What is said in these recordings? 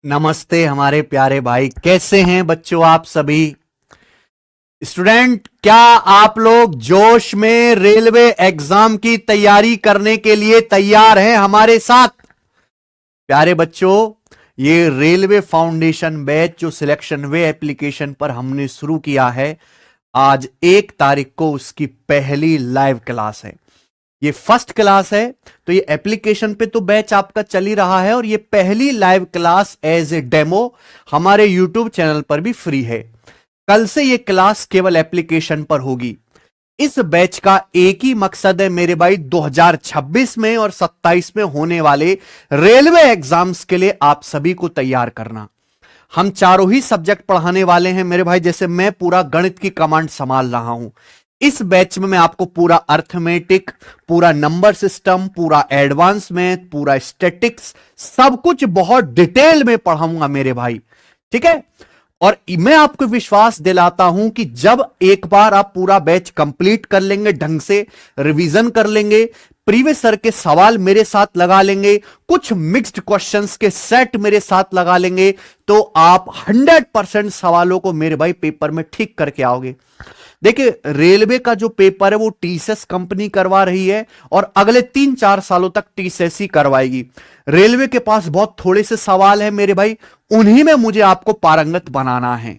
नमस्ते हमारे प्यारे भाई, कैसे हैं बच्चों आप सभी स्टूडेंट। क्या आप लोग जोश में रेलवे एग्जाम की तैयारी करने के लिए तैयार हैं हमारे साथ? प्यारे बच्चों, ये रेलवे फाउंडेशन बैच जो सिलेक्शन वे एप्लीकेशन पर हमने शुरू किया है, आज 1 तारीख को उसकी पहली लाइव क्लास है। ये फर्स्ट क्लास है, तो ये एप्लीकेशन पे तो बैच आपका चल ही रहा है और ये पहली live class as a demo हमारे यूट्यूब चैनल पर भी फ्री है। कल से ये क्लास केवल एप्लीकेशन पर होगी। इस बैच का एक ही मकसद है मेरे भाई, 2026 में और 27 में होने वाले रेलवे एग्जाम्स के लिए आप सभी को तैयार करना। हम चारों ही सब्जेक्ट पढ़ाने वाले हैं मेरे भाई। जैसे मैं पूरा गणित की कमांड संभाल रहा हूं, इस बैच में मैं आपको पूरा अर्थमेटिक, पूरा नंबर सिस्टम, पूरा एडवांस मैथ, पूरा स्टैटिक्स, सब कुछ बहुत डिटेल में पढ़ाऊंगा मेरे भाई, ठीक है। और मैं आपको विश्वास दिलाता हूं कि जब एक बार आप पूरा बैच कंप्लीट कर लेंगे, ढंग से रिवीजन कर लेंगे, प्रीवियस सर के सवाल मेरे साथ लगा लेंगे, कुछ मिक्स्ड क्वेश्चंस के सेट मेरे साथ लगा लेंगे, तो आप 100% सवालों को मेरे भाई पेपर में ठीक करके आओगे। देखिए, रेलवे का जो पेपर है वो टीसीएस कंपनी करवा रही है और अगले 3-4 सालों तक टीसीएस ही करवाएगी। रेलवे के पास बहुत थोड़े से सवाल है मेरे भाई, उन्हीं में मुझे आपको पारंगत बनाना है,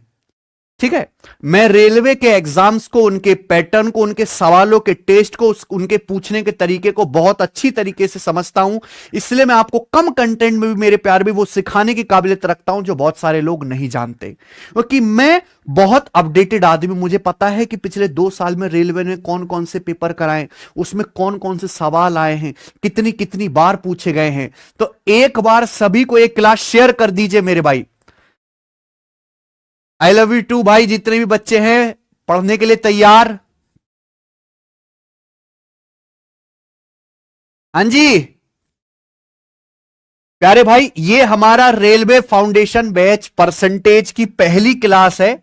ठीक है। मैं रेलवे के एग्जाम्स को, उनके पैटर्न को, उनके सवालों के टेस्ट को, उनके पूछने के तरीके को बहुत अच्छी तरीके से समझता हूं। इसलिए मैं आपको कम कंटेंट में भी मेरे प्यार भी वो सिखाने की काबिलियत रखता हूं जो बहुत सारे लोग नहीं जानते, क्योंकि मैं बहुत अपडेटेड आदमी। मुझे पता है कि पिछले 2 साल में रेलवे ने कौन कौन से पेपर कराए, उसमें कौन कौन से सवाल आए हैं, कितनी कितनी बार पूछे गए हैं। तो एक बार सभी को एक क्लास शेयर कर दीजिए मेरे भाई। आई लव यू टू भाई। जितने भी बच्चे हैं पढ़ने के लिए तैयार? हाँ जी प्यारे भाई, ये हमारा रेलवे फाउंडेशन बैच परसेंटेज की पहली क्लास है।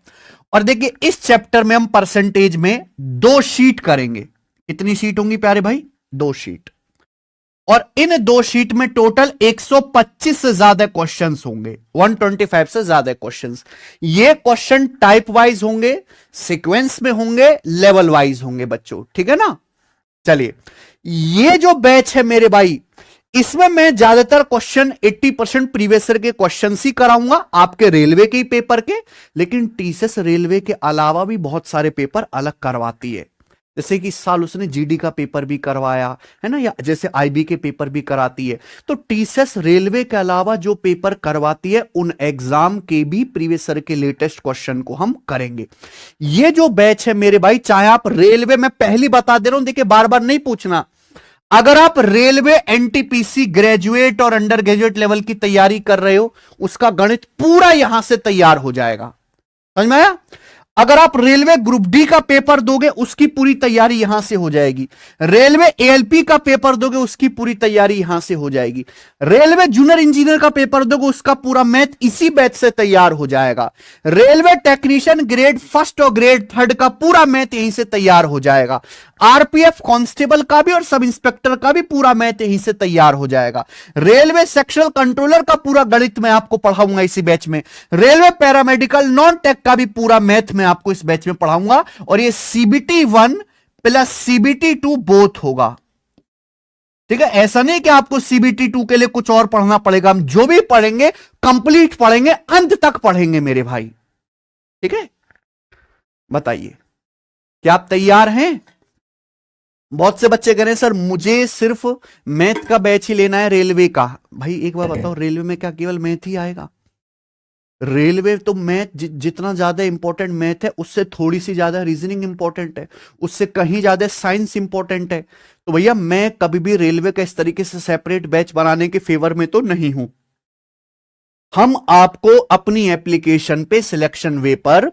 और देखिए, इस चैप्टर में हम परसेंटेज में 2 शीट करेंगे। कितनी शीट होंगी प्यारे भाई? 2 शीट। और इन 2 शीट में टोटल 125 से ज्यादा क्वेश्चंस होंगे, 125 से ज्यादा क्वेश्चंस। ये क्वेश्चन टाइप वाइज होंगे, सीक्वेंस में होंगे, लेवल वाइज होंगे बच्चों, ठीक है ना। चलिए, ये जो बैच है मेरे भाई, इसमें मैं ज्यादातर क्वेश्चन 80% प्रीवियस ईयर के क्वेश्चन ही कराऊंगा, आपके रेलवे के ही पेपर के। लेकिन टीसीएस रेलवे के अलावा भी बहुत सारे पेपर अलग करवाती है। जैसे कि इस साल उसने जीडी का पेपर भी करवाया है ना, या जैसे आईबी के पेपर भी कराती है। तो टीसीएस रेलवे के अलावा जो पेपर करवाती है, उन एग्जाम के भी प्रीवियस ईयर के लेटेस्ट क्वेश्चन को हम करेंगे। ये जो बैच है मेरे भाई, चाहे आप रेलवे में, पहली बता दे रहा हूं, देखिए बार बार नहीं पूछना, अगर आप रेलवे एनटीपीसी ग्रेजुएट और अंडर ग्रेजुएट लेवल की तैयारी कर रहे हो, उसका गणित पूरा यहां से तैयार हो जाएगा। समझ में आया? अगर आप रेलवे ग्रुप डी का पेपर दोगे, उसकी पूरी तैयारी यहां से हो जाएगी। रेलवे एएलपी का पेपर दोगे, उसकी पूरी तैयारी यहां से हो जाएगी। रेलवे जूनियर इंजीनियर का पेपर दोगे, उसका पूरा मैथ इसी बैच से तैयार हो जाएगा। रेलवे टेक्नीशियन ग्रेड 1 और ग्रेड 3 का पूरा मैथ यहीं से तैयार हो जाएगा। आरपीएफ कांस्टेबल का भी और सब इंस्पेक्टर का भी पूरा मैथ यहीं से तैयार हो जाएगा। रेलवे सेक्शनल कंट्रोलर का पूरा गणित मैं आपको पढ़ाऊंगा इसी बैच में। रेलवे पैरामेडिकल नॉन टेक का भी पूरा मैथ मैं आपको इस बैच में पढ़ाऊंगा। और ये सीबीटी 1 प्लस सीबीटी 2 बोथ होगा, ठीक है। ऐसा नहीं कि आपको सीबीटी 2 के लिए कुछ और पढ़ना पड़ेगा। हम जो भी पढ़ेंगे कंप्लीट पढ़ेंगे, अंत तक पढ़ेंगे मेरे भाई, ठीक है। बताइए, क्या आप तैयार हैं? बहुत से बच्चे कह रहे हैं सर मुझे सिर्फ मैथ का बैच ही लेना है रेलवे का। भाई एक बार बताओ, रेलवे में क्या केवल मैथ ही आएगा? रेलवे तो मैथ जितना ज्यादा इंपॉर्टेंट मैथ है, उससे थोड़ी सी ज्यादा रीजनिंग इंपॉर्टेंट है, उससे कहीं ज्यादा साइंस इंपॉर्टेंट है। तो भैया मैं कभी भी रेलवे का इस तरीके से सेपरेट बैच बनाने के फेवर में तो नहीं हूं। हम आपको अपनी एप्लीकेशन पे सिलेक्शन वे पर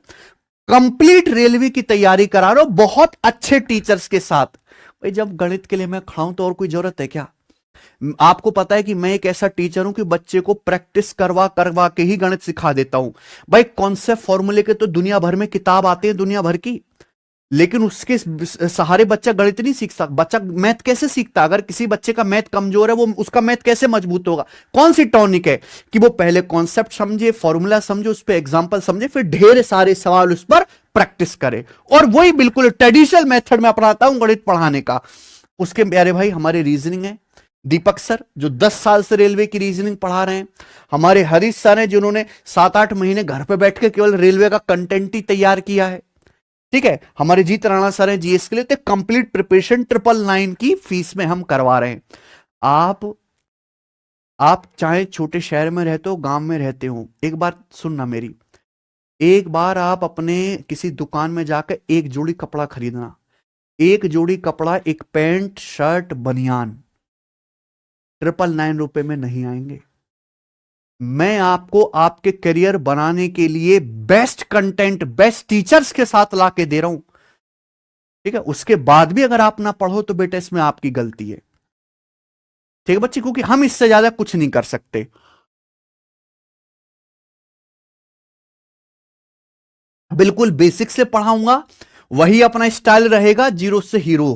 कंप्लीट रेलवे की तैयारी करा रहे हो, बहुत अच्छे टीचर्स के साथ। भाई जब गणित के लिए मैं खड़ा हूं तो और कोई जरूरत है क्या? आपको पता है कि मैं एक ऐसा टीचर हूं कि बच्चे को प्रैक्टिस करवा करवा के ही गणित सिखा देता हूं। भाई कॉन्सेप्ट फॉर्मूले के तो दुनिया भर में किताब आते हैं, दुनिया भर की। लेकिन उसके सहारे बच्चा गणित नहीं सीख सकता। बच्चा मैथ कैसे सीखता? अगर किसी बच्चे का मैथ कमजोर है, वो उसका मैथ कैसे मजबूत होगा? कौन सी टॉनिक है कि वो पहले कॉन्सेप्ट समझे, फॉर्मूला समझे, उस पर एग्जाम्पल समझे, फिर ढेर सारे सवाल उस पर प्रैक्टिस करे। और वही बिल्कुल ट्रेडिशनल मेथड में अपनाता हूं गणित पढ़ाने का। उसके प्यारे भाई हमारे रीजनिंग है दीपक सर, जो 10 साल से रेलवे की रीजनिंग पढ़ा रहे हैं। हमारे हरीश सर हैं, जिन्होंने 7-8 महीने घर पे बैठ के केवल रेलवे का कंटेंट ही तैयार किया है। ठीक है, हमारे जीत राणा सर हैं जीएस के लिए, तो कंप्लीट प्रिपरेशन 999 की फीस में हम करवा रहे हैं। आप चाहे छोटे शहर में रहते हो, गांव में रहते हो, एक बार सुनना मेरी। एक बार आप अपने किसी दुकान में जाकर एक जोड़ी कपड़ा खरीदना। एक जोड़ी कपड़ा, एक पैंट शर्ट बनियान 999 रुपए में नहीं आएंगे। मैं आपको आपके करियर बनाने के लिए बेस्ट कंटेंट, बेस्ट टीचर्स के साथ लाके दे रहा हूं। ठीक है, उसके बाद भी अगर आप ना पढ़ो तो बेटा इसमें आपकी गलती है। ठीक है बच्चे, क्योंकि हम इससे ज्यादा कुछ नहीं कर सकते। बिल्कुल बेसिक से पढ़ाऊंगा, वही अपना स्टाइल रहेगा, जीरो से हीरो।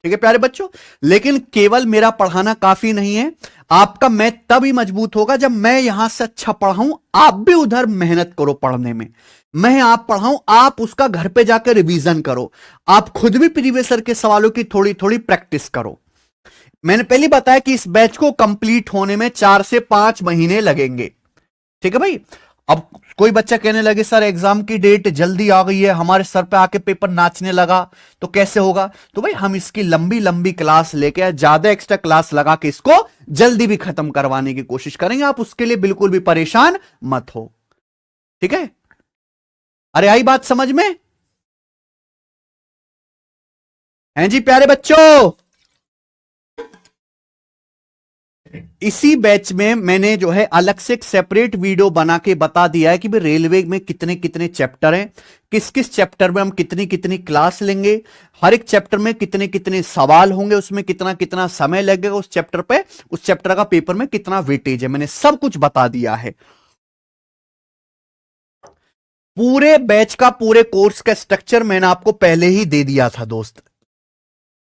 ठीक है प्यारे बच्चों, लेकिन केवल मेरा पढ़ाना काफी नहीं है। आपका मैथ तभी मजबूत होगा जब मैं यहां से अच्छा पढ़ाऊं, आप भी उधर मेहनत करो पढ़ने में। मैं आप पढ़ाऊं, आप उसका घर पे जाकर रिवीजन करो, आप खुद भी प्रीवियस ईयर के सवालों की थोड़ी थोड़ी प्रैक्टिस करो। मैंने पहले बताया कि इस बैच को कंप्लीट होने में 4 से 5 महीने लगेंगे। ठीक है भाई। अब कोई बच्चा कहने लगे सर एग्जाम की डेट जल्दी आ गई है, हमारे सर पे आके पेपर नाचने लगा, तो कैसे होगा? तो भाई हम इसकी लंबी लंबी क्लास लेके, ज्यादा एक्स्ट्रा क्लास लगा के इसको जल्दी भी खत्म करवाने की कोशिश करेंगे। आप उसके लिए बिल्कुल भी परेशान मत हो। ठीक है, अरे आई बात समझ में? हैं जी प्यारे बच्चों? इसी बैच में मैंने जो है अलग से एक सेपरेट वीडियो बना के बता दिया है कि भाई रेलवे में कितने कितने चैप्टर हैं, किस किस चैप्टर में हम कितनी कितनी क्लास लेंगे, हर एक चैप्टर में कितने कितने सवाल होंगे, उसमें कितना कितना समय लगेगा उस चैप्टर पे, उस चैप्टर का पेपर में कितना वेटेज है, मैंने सब कुछ बता दिया है। पूरे बैच का, पूरे कोर्स का स्ट्रक्चर मैंने आपको पहले ही दे दिया था दोस्त।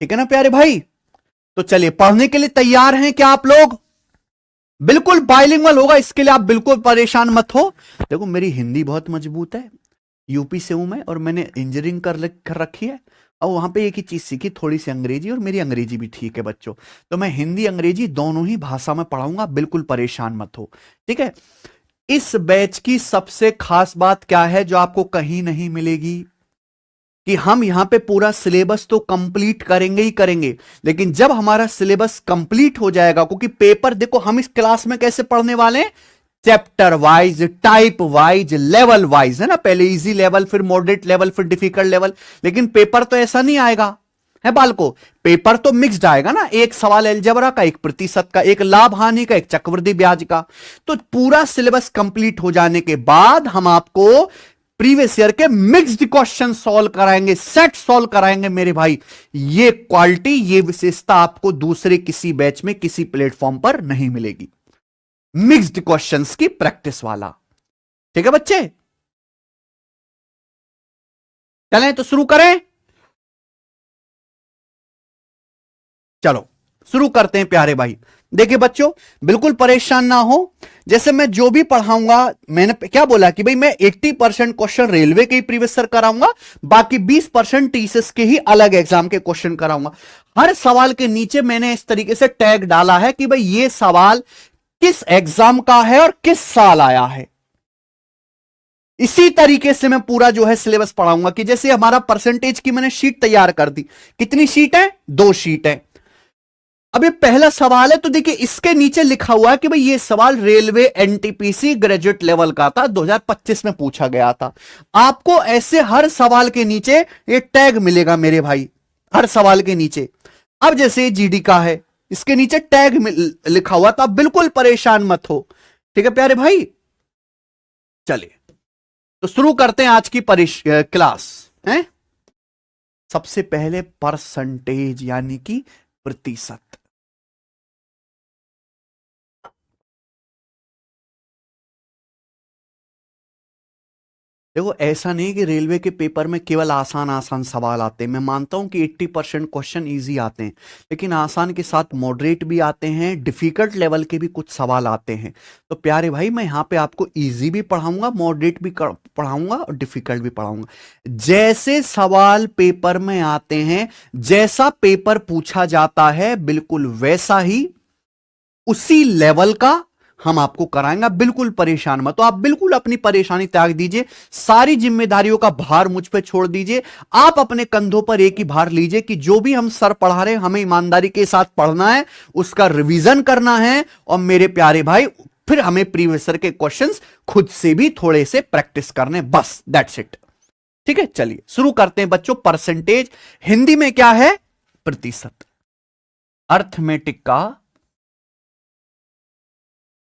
ठीक है ना प्यारे भाई? तो चलिए, पढ़ने के लिए तैयार हैं क्या आप लोग? बिल्कुल बाइलिंगुअल होगा, इसके लिए आप बिल्कुल परेशान मत हो। देखो मेरी हिंदी बहुत मजबूत है, यूपी से हूं मैं, और मैंने इंजीनियरिंग कर रखी है। और वहां पे एक ही चीज सीखी, थोड़ी सी अंग्रेजी, और मेरी अंग्रेजी भी ठीक है बच्चों। तो मैं हिंदी अंग्रेजी दोनों ही भाषा में पढ़ाऊंगा, बिल्कुल परेशान मत हो। ठीक है, इस बैच की सबसे खास बात क्या है जो आपको कहीं नहीं मिलेगी, कि हम यहां पे पूरा सिलेबस तो कंप्लीट करेंगे ही करेंगे, लेकिन जब हमारा सिलेबस कंप्लीट हो जाएगा, क्योंकि पेपर देखो हम इस क्लास में कैसे पढ़ने वाले हैं, chapter wise, type wise, level wise, है ना, पहले इजी लेवल, फिर मॉडरेट लेवल, फिर डिफिकल्ट लेवल। लेकिन पेपर तो ऐसा नहीं आएगा है बालको, पेपर तो मिक्स्ड आएगा ना, एक सवाल अलजेब्रा का, एक प्रतिशत का, एक लाभ हानि का, एक चक्रवृद्धि ब्याज का। तो पूरा सिलेबस कंप्लीट हो जाने के बाद हम आपको प्रीवियस ईयर के मिक्स्ड क्वेश्चन सॉल्व कराएंगे, सेट सॉल्व कराएंगे मेरे भाई। ये क्वालिटी, ये विशेषता आपको दूसरे किसी बैच में, किसी प्लेटफॉर्म पर नहीं मिलेगी। मिक्स्ड क्वेश्चंस की प्रैक्टिस वाला। ठीक है बच्चे, चलें तो शुरू करें। चलो शुरू करते हैं प्यारे भाई। देखिए बच्चों, बिल्कुल परेशान ना हो। जैसे मैं जो भी पढ़ाऊंगा, मैंने क्या बोला कि भाई मैं 80% क्वेश्चन रेलवे के ही प्रीवियस सर कराऊंगा, बाकी 20% टीसीएस के ही अलग एग्जाम के क्वेश्चन कराऊंगा। हर सवाल के नीचे मैंने इस तरीके से टैग डाला है कि भाई ये सवाल किस एग्जाम का है और किस साल आया है। इसी तरीके से मैं पूरा जो है सिलेबस पढ़ाऊंगा, कि जैसे हमारा परसेंटेज की मैंने शीट तैयार कर दी। कितनी शीट है? 2 शीट है। अब ये पहला सवाल है, तो देखिए इसके नीचे लिखा हुआ है कि भाई ये सवाल रेलवे एनटीपीसी ग्रेजुएट लेवल का था, 2025 में पूछा गया था। आपको ऐसे हर सवाल के नीचे ये टैग मिलेगा मेरे भाई, हर सवाल के नीचे। अब जैसे जीडी का है, इसके नीचे टैग लिखा हुआ, तो आप बिल्कुल परेशान मत हो। ठीक है प्यारे भाई, चलिए तो शुरू करते हैं आज की क्लास है। सबसे पहले परसेंटेज यानी कि प्रतिशत। देखो ऐसा नहीं कि रेलवे के पेपर में केवल आसान आसान सवाल आते हैं। मैं मानता हूं कि 80% क्वेश्चन इजी आते हैं, लेकिन आसान के साथ मॉडरेट भी आते हैं, डिफिकल्ट लेवल के भी कुछ सवाल आते हैं। तो प्यारे भाई मैं यहाँ पे आपको इजी भी पढ़ाऊंगा, मॉडरेट भी पढ़ाऊंगा और डिफिकल्ट भी पढ़ाऊंगा। जैसे सवाल पेपर में आते हैं, जैसा पेपर पूछा जाता है, बिल्कुल वैसा ही उसी लेवल का हम आपको कराएंगे। बिल्कुल परेशान मत, तो आप बिल्कुल अपनी परेशानी त्याग दीजिए, सारी जिम्मेदारियों का भार मुझ पे छोड़ दीजिए। आप अपने कंधों पर एक ही भार लीजिए कि जो भी हम सर पढ़ा रहे हैं हमें ईमानदारी के साथ पढ़ना है, उसका रिवीजन करना है, और मेरे प्यारे भाई फिर हमें प्रीवियस ईयर के क्वेश्चंस खुद से भी थोड़े से प्रैक्टिस करने, बस दैट्स इट। ठीक है, चलिए शुरू करते हैं बच्चों। परसेंटेज हिंदी में क्या है? प्रतिशत। अर्थमेटिक का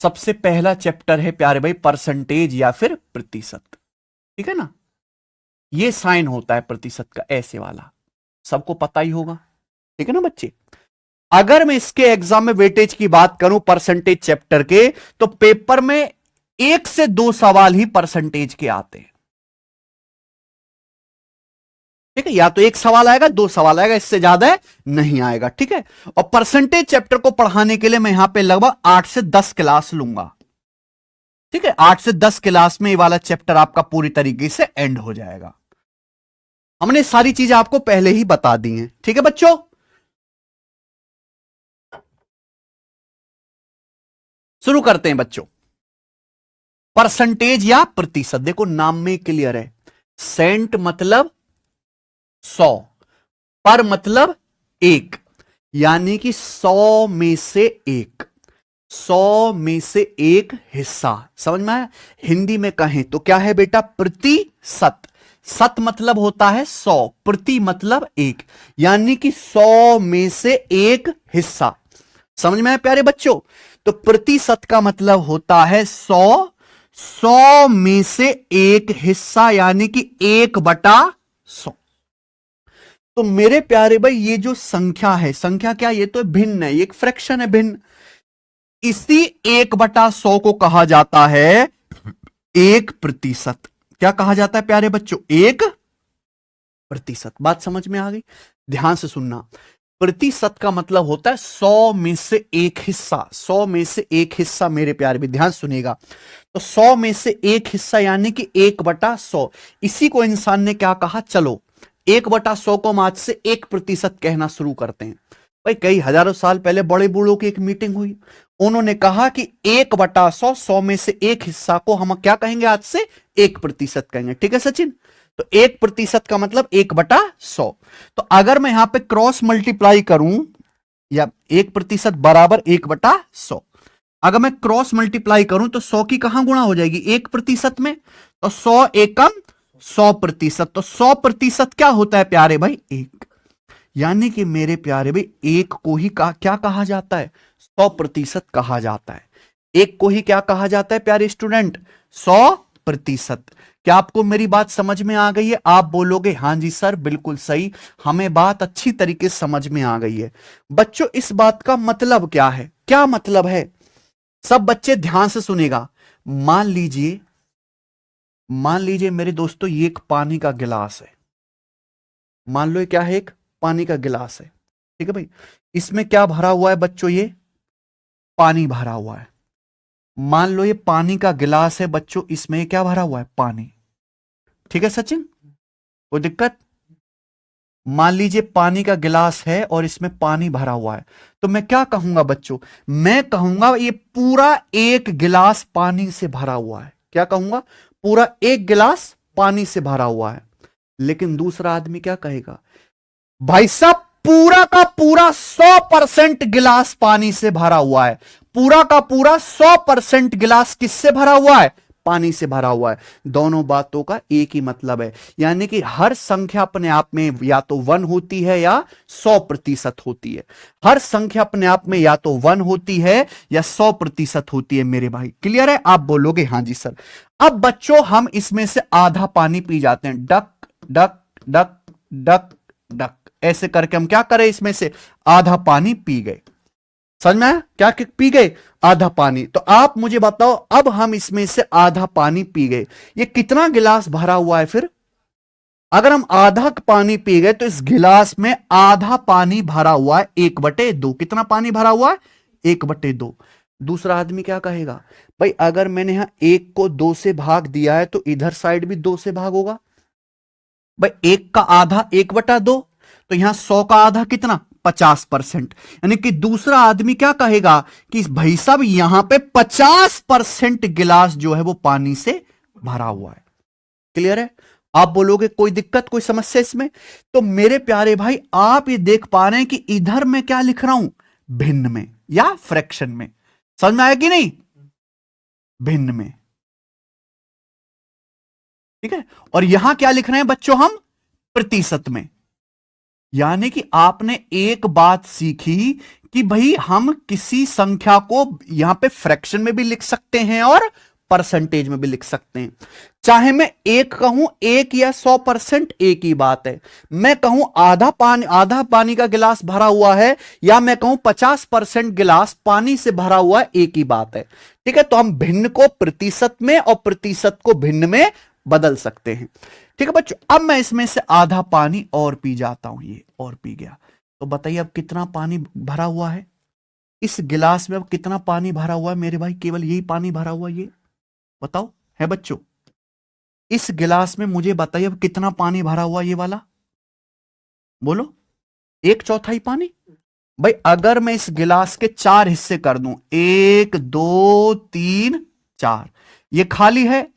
सबसे पहला चैप्टर है प्यारे भाई परसेंटेज या फिर प्रतिशत। ठीक है ना, ये साइन होता है प्रतिशत का, ऐसे वाला, सबको पता ही होगा। ठीक है ना बच्चे, अगर मैं इसके एग्जाम में वेटेज की बात करूं परसेंटेज चैप्टर के, तो पेपर में 1 से 2 सवाल ही परसेंटेज के आते हैं। ठीक है, या तो 1 सवाल आएगा, 2 सवाल आएगा, इससे ज्यादा नहीं आएगा। ठीक है, और परसेंटेज चैप्टर को पढ़ाने के लिए मैं यहां पे लगभग 8 से 10 क्लास लूंगा। ठीक है, 8 से 10 क्लास में ये वाला चैप्टर आपका पूरी तरीके से एंड हो जाएगा। हमने सारी चीजें आपको पहले ही बता दी हैं। ठीक है बच्चों, शुरू करते हैं बच्चों। परसेंटेज या प्रतिशत, देखो नाम में क्लियर है। सेंट मतलब 100, पर मतलब 1, यानी कि 100 में से 1, 100 में से 1 हिस्सा। समझ में आया? हिंदी में कहें तो क्या है बेटा? प्रतिशत। सत मतलब होता है 100, प्रति मतलब 1, यानी कि 100 में से 1 हिस्सा। समझ में आया प्यारे बच्चों? तो प्रतिशत का मतलब होता है 100, 100 में से 1 हिस्सा, यानी कि 1/100। तो मेरे प्यारे भाई ये जो संख्या है, संख्या क्या? ये तो भिन्न है, ये एक फ्रैक्शन है, भिन्न। इसी 1/100 को कहा जाता है 1%। क्या कहा जाता है प्यारे बच्चों? 1%। बात समझ में आ गई? ध्यान से सुनना। प्रतिशत का मतलब होता है 100 में से 1 हिस्सा। 100 में से 1 हिस्सा मेरे प्यारे भी ध्यान सुनिएगा। तो 100 में से 1 हिस्सा यानी कि 1/100। इसी को इंसान ने क्या कहा? चलो 1/100 को हम आज से 1% कहना शुरू करते हैं। भाई कई हजारों साल पहले बड़े बूढ़ों की एक मीटिंग हुई, उन्होंने कहा कि 1/100, 100 में से 1 हिस्सा को हम क्या कहेंगे? आज से 1% कहेंगे। ठीक है सचिन? तो 1% का मतलब 1/100। तो अगर मैं यहां पे क्रॉस मल्टीप्लाई करूं, या 1% बराबर 1/100, अगर मैं क्रॉस मल्टीप्लाई करूं तो 100 की कहां गुणा हो जाएगी? 1% में। तो 100 एकम 100%। तो 100% क्या होता है प्यारे भाई? 1। यानी कि मेरे प्यारे भाई 1 को ही क्या कहा जाता है? 100% कहा जाता है। 1 को ही क्या कहा जाता है प्यारे स्टूडेंट? 100%। क्या आपको मेरी बात समझ में आ गई है? आप बोलोगे हां जी सर बिल्कुल सही, हमें बात अच्छी तरीके से समझ में आ गई है। बच्चों इस बात का मतलब क्या है? क्या मतलब है? सब बच्चे ध्यान से सुनेगा। मान लीजिए मेरे दोस्तों ये एक पानी का गिलास है। मान लो ये क्या है? एक पानी का गिलास है। ठीक है भाई, इसमें क्या भरा हुआ है बच्चों? ये पानी भरा हुआ है। मान लो ये पानी का गिलास है बच्चों, इसमें क्या भरा हुआ है? पानी। ठीक है सचिन, कोई दिक्कत? मान लीजिए पानी का गिलास है और इसमें पानी भरा हुआ है, तो मैं क्या कहूंगा बच्चों? मैं कहूंगा ये पूरा एक गिलास पानी से भरा हुआ है। क्या कहूंगा? पूरा एक गिलास पानी से भरा हुआ है। लेकिन दूसरा आदमी क्या कहेगा? भाई साहब पूरा का पूरा 100% गिलास पानी से भरा हुआ है। पूरा का पूरा 100% गिलास किससे भरा हुआ है? पानी से भरा हुआ है। दोनों बातों का एक ही मतलब है, यानी कि हर संख्या अपने आप में या तो 1 होती है या 100% होती है। हर संख्या अपने आप में या तो 1 होती है या 100% होती है। मेरे भाई क्लियर है? आप बोलोगे हां जी सर। अब बच्चों हम इसमें से आधा पानी पी जाते हैं, duck duck duck duck duck, ऐसे करके हम क्या करें? इसमें से आधा पानी पी गए। समझ में आया? क्या पी गए? आधा पानी। तो आप मुझे बताओ, अब हम इसमें से आधा पानी पी गए, ये कितना गिलास भरा हुआ है? फिर अगर हम आधा पानी पी गए तो इस गिलास में आधा पानी भरा हुआ है, 1/2। कितना पानी भरा हुआ है? 1/2। दूसरा आदमी क्या कहेगा? भाई अगर मैंने यहां 1 को 2 से भाग दिया है तो इधर साइड भी 2 से भाग होगा। भाई 1 का आधा 1/2, तो यहां 100 का आधा कितना? 50%। यानी कि दूसरा आदमी क्या कहेगा कि भाई साहब यहां पे 50% गिलास जो है वो पानी से भरा हुआ है। क्लियर है? आप बोलोगे कोई दिक्कत, कोई समस्या इसमें? तो मेरे प्यारे भाई आप ये देख पा रहे हैं कि इधर मैं क्या लिख रहा हूं? भिन्न में या फ्रैक्शन में। समझ में आया कि नहीं? भिन्न में। ठीक है। और यहां क्या लिख रहे हैं बच्चों हम? प्रतिशत में। यानी कि आपने एक बात सीखी कि भाई हम किसी संख्या को यहां पे फ्रैक्शन में भी लिख सकते हैं और परसेंटेज में भी लिख सकते हैं। चाहे मैं 1 कहूं, 1 या 100%, एक ही बात है। मैं कहूं आधा पानी का गिलास भरा हुआ है, या मैं कहूं 50% गिलास पानी से भरा हुआ है, एक ही बात है। ठीक है। तो हम भिन्न को प्रतिशत में और प्रतिशत को भिन्न में बदल सकते हैं। ठीक है बच्चों। अब मैं इसमें से आधा पानी और पी जाता हूं, ये और पी गया, तो बताइए अब कितना पानी भरा हुआ है इस गिलास में? अब कितना पानी भरा हुआ है मेरे भाई? केवल यही पानी भरा हुआ है, ये बताओ है बच्चों। इस गिलास में मुझे बताइए अब कितना पानी भरा हुआ ये वाला? बोलो। 1/4 पानी। भाई अगर मैं इस गिलास के 4 हिस्से कर दूं, 1 2 3 4, ये खाली है,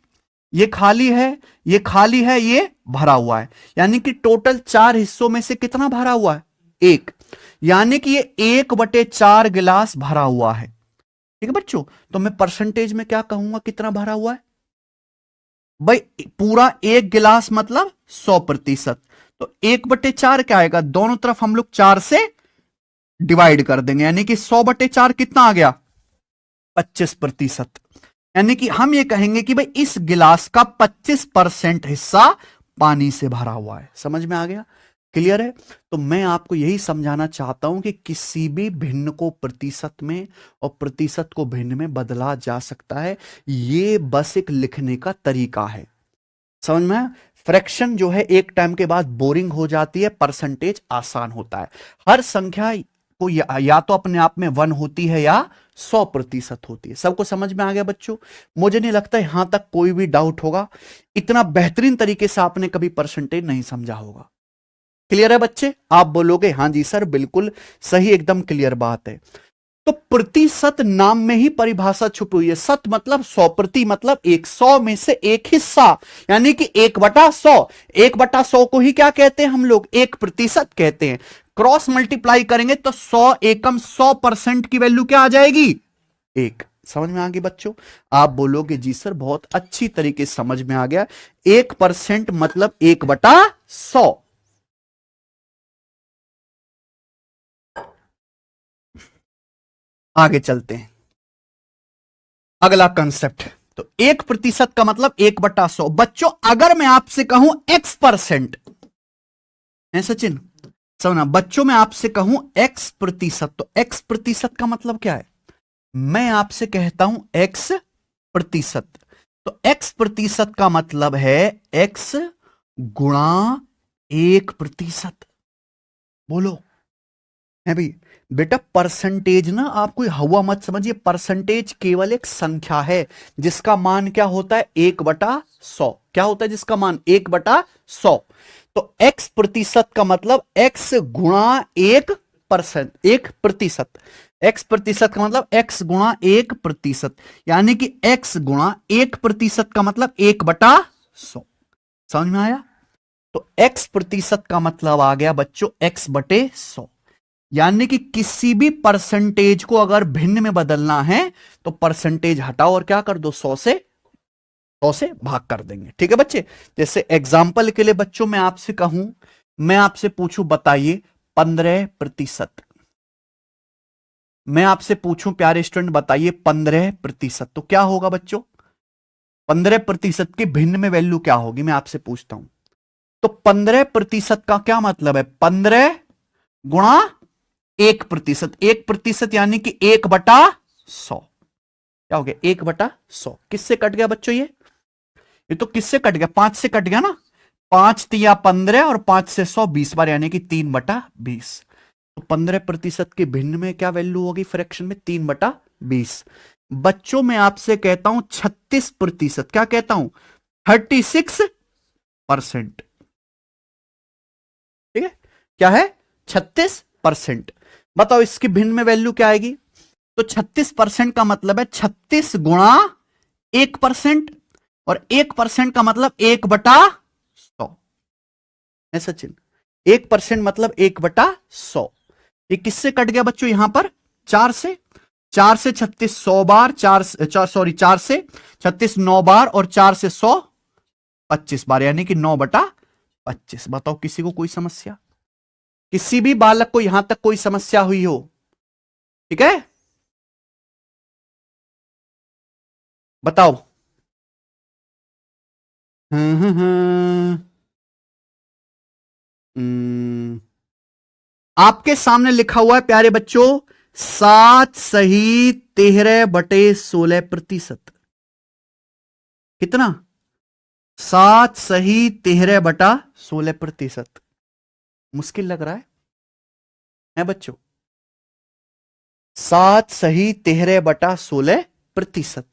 ये खाली है, ये खाली है, ये भरा हुआ है। यानी कि टोटल 4 हिस्सों में से कितना भरा हुआ है? 1। यानी कि ये 1/4 गिलास भरा हुआ है। ठीक है बच्चों। तो मैं परसेंटेज में क्या कहूंगा कितना भरा हुआ है? भाई पूरा 1 गिलास मतलब 100%। तो 1/4 क्या आएगा? दोनों तरफ हम लोग 4 से डिवाइड कर देंगे, यानी कि 100/4 कितना आ गया? 25%। यानी कि हम ये कहेंगे कि भाई इस गिलास का 25% हिस्सा पानी से भरा हुआ है। समझ में आ गया? क्लियर है? तो मैं आपको यही समझाना चाहता हूं कि किसी भी भिन्न को प्रतिशत में और प्रतिशत को भिन्न में बदला जा सकता है। ये बस एक लिखने का तरीका है। समझ में? फ्रैक्शन जो है एक टाइम के बाद बोरिंग हो जाती है, परसेंटेज आसान होता है। हर संख्या को या तो अपने आप में 1 होती है या 100% होती है। सबको समझ में आ गया बच्चों? मुझे नहीं लगता यहां तक कोई भी डाउट होगा। इतना बेहतरीन तरीके से आपने कभी परसेंटेज नहीं समझा होगा। क्लियर है बच्चे? आप बोलोगे हां जी सर बिल्कुल सही, एकदम क्लियर बात है। तो प्रतिशत नाम में ही परिभाषा छुपी हुई है। सत मतलब 100, प्रति मतलब 100 में से एक हिस्सा, यानी कि 1/100। 1/100 को ही क्या कहते हैं हम लोग? 1% कहते हैं। क्रॉस मल्टीप्लाई करेंगे तो 100 एकम 100% की वैल्यू क्या आ जाएगी? 1। समझ में आ गई बच्चों? आप बोलोगे जी सर बहुत अच्छी तरीके से समझ में आ गया। 1% मतलब 1/100। आगे चलते हैं। अगला कंसेप्ट। तो 1% का मतलब 1/100। बच्चों अगर मैं आपसे कहूं X%, है सचिन? समझना बच्चों, मैं आपसे कहूं X%, तो X% का मतलब क्या है? मैं आपसे कहता हूं X%, तो X% का मतलब है X गुणा 1%। बोलो है भाई? बेटा परसेंटेज ना आप कोई हवा मत समझिए। परसेंटेज केवल एक संख्या है जिसका मान क्या होता है? 1/100। क्या होता है जिसका मान? 1/100। तो X% का मतलब X गुणा 1%, 1%। X% का मतलब X गुणा 1%, यानी कि X गुणा 1% का मतलब 1/100। समझ में आया? तो X% का मतलब आ गया बच्चों X/100। यानी कि किसी भी परसेंटेज को अगर भिन्न में बदलना है तो परसेंटेज हटाओ और क्या कर दो? 100 से भाग कर देंगे। ठीक है बच्चे? जैसे एग्जाम्पल के लिए बच्चों मैं आपसे कहूं, मैं आपसे पूछूं बताइए 15%। मैं आपसे पूछूं प्यारे स्टूडेंट बताइए 15%, तो क्या होगा बच्चों? 15% की भिन्न में वैल्यू क्या होगी? मैं आपसे पूछता हूं। तो 15% का क्या मतलब है? 15 गुणा 1%, 1% यानी कि 1/100। क्या हो गया? 1/100। किससे कट गया बच्चों? ये तो किससे कट गया? 5 से कट गया ना। 5 तिया 15 और 5 से 100 20 बार, यानी कि 3/20। तो 15% के भिन्न में क्या वैल्यू होगी फ्रैक्शन में? 3/20। बच्चों मैं आपसे कहता हूं 36%। क्या कहता हूं? 36%। ठीक है, क्या है? 36%। बताओ इसकी भिन्न में वैल्यू क्या आएगी? तो 36% का मतलब है 36 गुणा 1%, और 1% का मतलब 1/100 है सचिन। 1% मतलब 1/100। ये किससे कट गया बच्चों? यहां पर 4 से। 4 से 36 100 बार, 4 से 36 9 बार, और 4 से 100 25 बार, यानी कि 9/25। बताओ किसी को कोई समस्या? किसी भी बालक को यहां तक कोई समस्या हुई हो? ठीक है, बताओ। हम्म हम्म हम्म हम्म। आपके सामने लिखा हुआ है प्यारे बच्चों 7 सही 13/16%। कितना? 7 सही 13/16%। मुश्किल लग रहा है बच्चों? 7 सही 13/16%।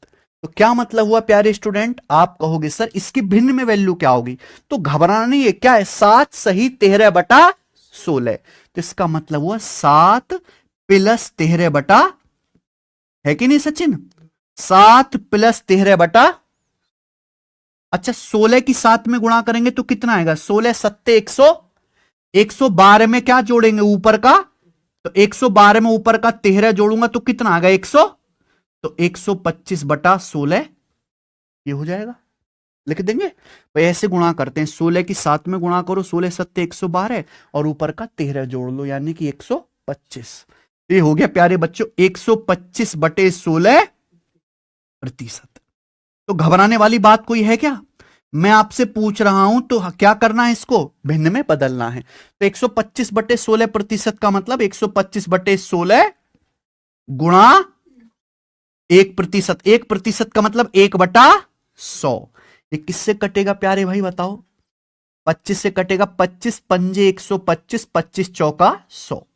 तो क्या मतलब हुआ प्यारे स्टूडेंट? आप कहोगे सर इसकी भिन्न में वैल्यू क्या होगी? तो घबराना नहीं है। क्या है? 7 सही 13/16। तो इसका मतलब हुआ 7 प्लस 13 है कि नहीं सचिन? 7 प्लस 13 अच्छा 16 की 7 में गुणा करेंगे तो कितना आएगा? 16 सत्ते 100। 112 में क्या जोड़ेंगे? ऊपर का। तो 112 में ऊपर का 13 जोड़ूंगा तो कितना आ गया? 100। तो 125/16 ये हो जाएगा। लिख देंगे भाई, ऐसे गुणा करते हैं। 16 की 7 में गुणा करो, 16 सत्ते 112, और ऊपर का 13 जोड़ लो, यानी कि 125। ये हो गया प्यारे बच्चों 125/16%। तो घबराने वाली बात कोई है क्या? मैं आपसे पूछ रहा हूं तो क्या करना है? इसको भिन्न में बदलना है। तो 125/16% का मतलब 125/16 गुणा 1%। 1% का मतलब 1/100। ये किससे कटेगा प्यारे भाई बताओ? 25 से कटेगा। 25 पंजे 125, 25 चौका 100।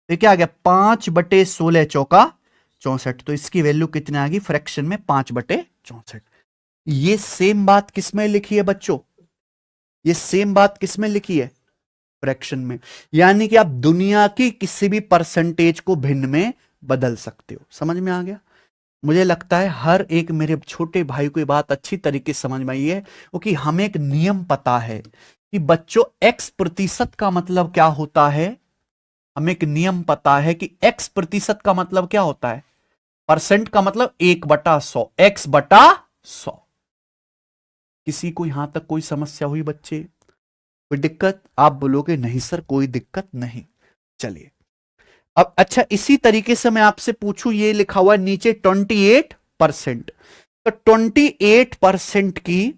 तो क्या आ गया? 5/16 चौका 64। तो इसकी वैल्यू कितनी आ गई फ्रैक्शन में? 5/64। ये सेम बात किसमें लिखी है बच्चों? ये सेम बात किसमें लिखी है? फ्रैक्शन में। यानी कि आप दुनिया की किसी भी परसेंटेज को भिन्न में बदल सकते हो। समझ में आ गया? मुझे लगता है हर एक मेरे छोटे भाई को ये बात अच्छी तरीके से समझ में आई है, क्योंकि हमें एक नियम पता है कि बच्चों x% का मतलब क्या होता है। हमें एक नियम पता है कि x% का मतलब क्या होता है? परसेंट का मतलब 1/100, x/100। किसी को यहां तक कोई समस्या हुई बच्चे? कोई दिक्कत? आप बोलोगे नहीं सर कोई दिक्कत नहीं। चलिए अब अच्छा इसी तरीके से मैं आपसे पूछूं, ये लिखा हुआ है नीचे 28%। तो 28% की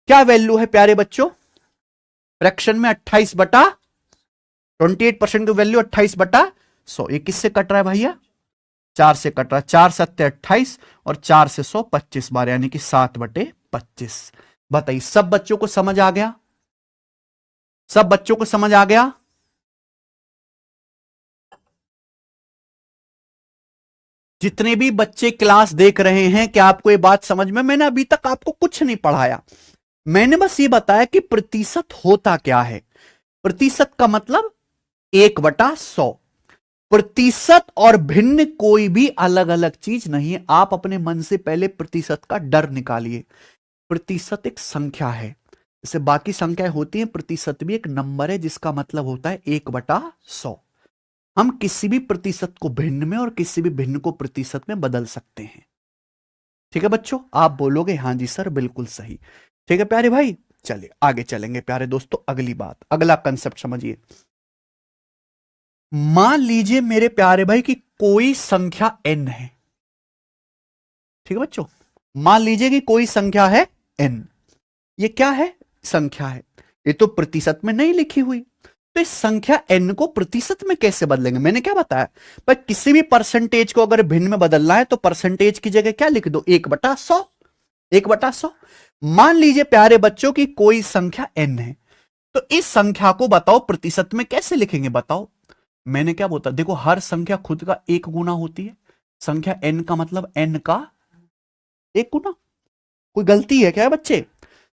क्या वैल्यू है प्यारे बच्चों? फ्रैक्शन में 28% की वैल्यू 28/100। ये किससे कट रहा है भैया? 4 से कट रहा है। 4 सत्ते 28 और 4 से 100 25 बार, यानी कि 7/25। बताइए सब बच्चों को समझ आ गया? सब बच्चों को समझ आ गया? जितने भी बच्चे क्लास देख रहे हैं, क्या आपको ये बात समझ में? मैंने अभी तक आपको कुछ नहीं पढ़ाया। मैंने बस ये बताया कि प्रतिशत होता क्या है। प्रतिशत का मतलब 1/100। प्रतिशत और भिन्न कोई भी अलग अलग चीज नहीं है। आप अपने मन से पहले प्रतिशत का डर निकालिए। प्रतिशत एक संख्या है, जैसे बाकी संख्याएं होती हैं, प्रतिशत भी एक नंबर है जिसका मतलब होता है 1/100। हम किसी भी प्रतिशत को भिन्न में और किसी भी भिन्न को प्रतिशत में बदल सकते हैं। ठीक है बच्चों? आप बोलोगे हाँ जी सर बिल्कुल सही। ठीक है प्यारे भाई, चलिए आगे चलेंगे प्यारे दोस्तों। अगली बात, अगला कंसेप्ट समझिए। मान लीजिए मेरे प्यारे भाई कि कोई संख्या n है। ठीक है बच्चों, मान लीजिए कि कोई संख्या है n। ये क्या है? संख्या है। ये तो प्रतिशत में नहीं लिखी हुई। तो इस संख्या n को प्रतिशत में कैसे बदलेंगे? मैंने क्या बताया, पर किसी भी परसेंटेज को अगर भिन्न में बदलना है तो परसेंटेज की जगह क्या लिख दो, 1/100। 1/100। मान लीजिए प्यारे बच्चों की कोई संख्या n है, तो इस संख्या को बताओ प्रतिशत में कैसे लिखेंगे बताओ। मैंने क्या बोला, देखो हर संख्या खुद का एक गुना होती है। संख्या n का मतलब n का एक गुना। कोई गलती है क्या बच्चे?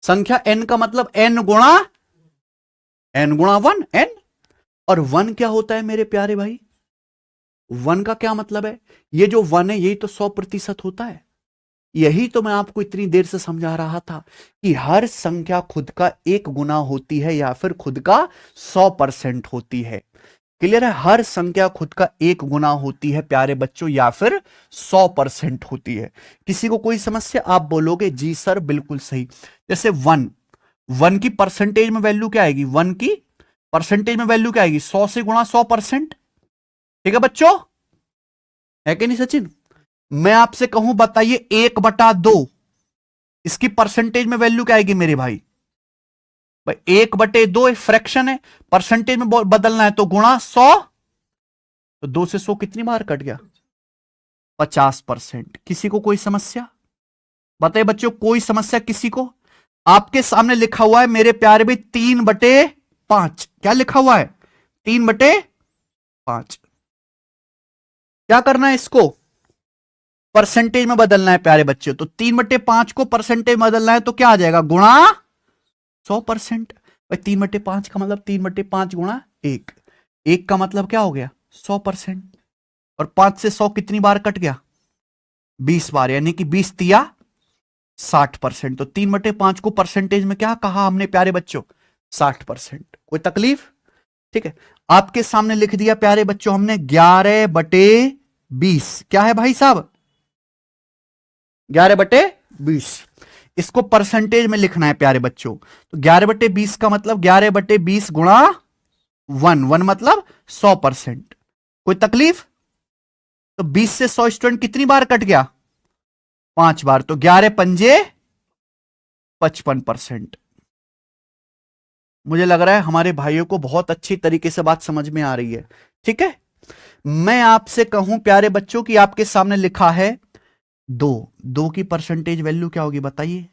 संख्या n का मतलब n गुणा 1 n। और 1 क्या होता है मेरे प्यारे भाई? 1 का क्या मतलब है? ये जो 1 है यही तो 100% होता है। यही तो मैं आपको इतनी देर से समझा रहा था कि हर संख्या खुद का एक गुना होती है या फिर खुद का 100% होती है। क्लियर है? हर संख्या खुद का एक गुना होती है प्यारे बच्चों, या फिर 100% होती है। किसी को कोई समस्या? आप बोलोगे जी सर बिल्कुल सही। जैसे 1 की परसेंटेज में वैल्यू क्या आएगी? 1 की परसेंटेज में वैल्यू क्या आएगी? 100 से गुणा 100%। ठीक है बच्चों, है कि नहीं सचिन? मैं आपसे कहूं बताइए 1/2, इसकी परसेंटेज में वैल्यू क्या आएगी मेरे भाई? भाई 1/2 एक फ्रैक्शन है, परसेंटेज में बदलना है तो गुणा 100। तो 2 से 100 कितनी बार कट गया? 50%। किसी को कोई समस्या? बताइए बच्चों, कोई समस्या किसी को? आपके सामने लिखा हुआ है मेरे प्यारे भी 3/5। क्या लिखा हुआ है? 3/5। क्या करना है इसको? परसेंटेज में बदलना है प्यारे बच्चे। तो 3/5 को परसेंटेज में बदलना है तो क्या आ जाएगा? गुणा 100%। भाई 3/5 का मतलब 3/5 गुणा 1। 1 का मतलब क्या हो गया? 100%। और 5 से 100 कितनी बार कट गया? 20 बार, यानी कि 20 तिया 60%। तो 3/5 को परसेंटेज में क्या कहा हमने प्यारे बच्चों? 60%। कोई तकलीफ? ठीक है, आपके सामने लिख दिया प्यारे बच्चों हमने 11/20। क्या है भाई साहब? 11/20। इसको परसेंटेज में लिखना है प्यारे बच्चों। तो 11/20 का मतलब 11/20 गुणा 1 मतलब 100%। कोई तकलीफ? तो 20 से 100 स्टूडेंट कितनी बार कट गया? 5 बार। तो 11×5 = 55%। मुझे लग रहा है हमारे भाइयों को बहुत अच्छी तरीके से बात समझ में आ रही है। ठीक है, मैं आपसे कहूं प्यारे बच्चों कि आपके सामने लिखा है 2 की परसेंटेज वैल्यू क्या होगी बताइए?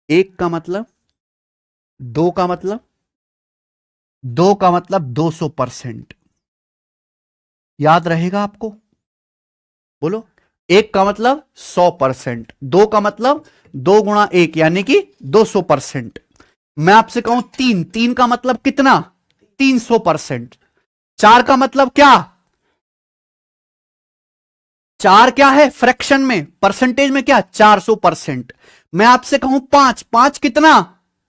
1 का मतलब 2 का मतलब 200%। याद रहेगा आपको? बोलो। 1 का मतलब 100%, 2 का मतलब 2 गुणा 1 यानी कि 200%। मैं आपसे कहूं 3 का मतलब कितना? 300%। 4 का मतलब क्या? 4 क्या है फ्रैक्शन में, परसेंटेज में क्या? 400%। मैं आपसे कहूं 5 कितना?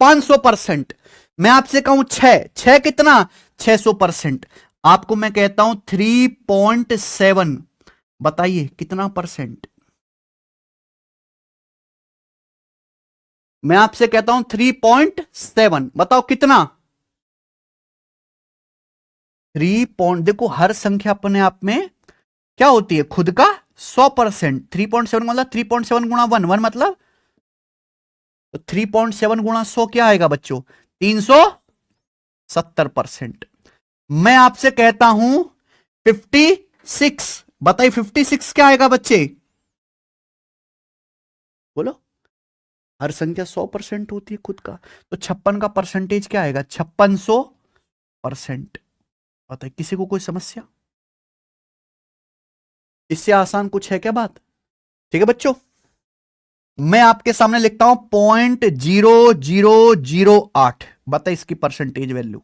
500%। मैं आपसे कहूं 6 कितना? 600%। आपको मैं कहता हूं 3.7, बताइए कितना परसेंट? मैं आपसे कहता हूं 3.7, बताओ कितना? 3 देखो हर संख्या अपने आप में क्या होती है? खुद का 100%। 3.7 मतलब 3.7 गुणा 1 मतलब, तो 3.7 गुणा 100 क्या आएगा बच्चों? 370%। मैं आपसे कहता हूं 56, बताइए 56 क्या आएगा बच्चे? बोलो। हर संख्या 100% होती है खुद का, तो 56 का परसेंटेज क्या आएगा? 5600%। बताइए किसी को कोई समस्या? इससे आसान कुछ है क्या बात? ठीक है बच्चों, मैं आपके सामने लिखता हूं 0.0008। बताइए इसकी परसेंटेज वैल्यू।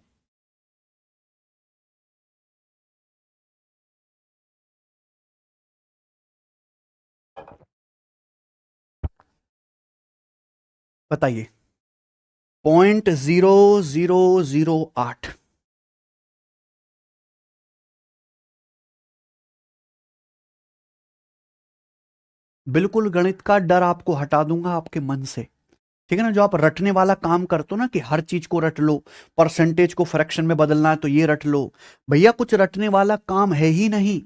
बताइए 0.0008। बिल्कुल गणित का डर आपको हटा दूंगा आपके मन से। ठीक है ना? जो आप रटने वाला काम करते हो ना कि हर चीज को रट लो, परसेंटेज को फ्रैक्शन में बदलना है तो ये रट लो, भैया कुछ रटने वाला काम है ही नहीं।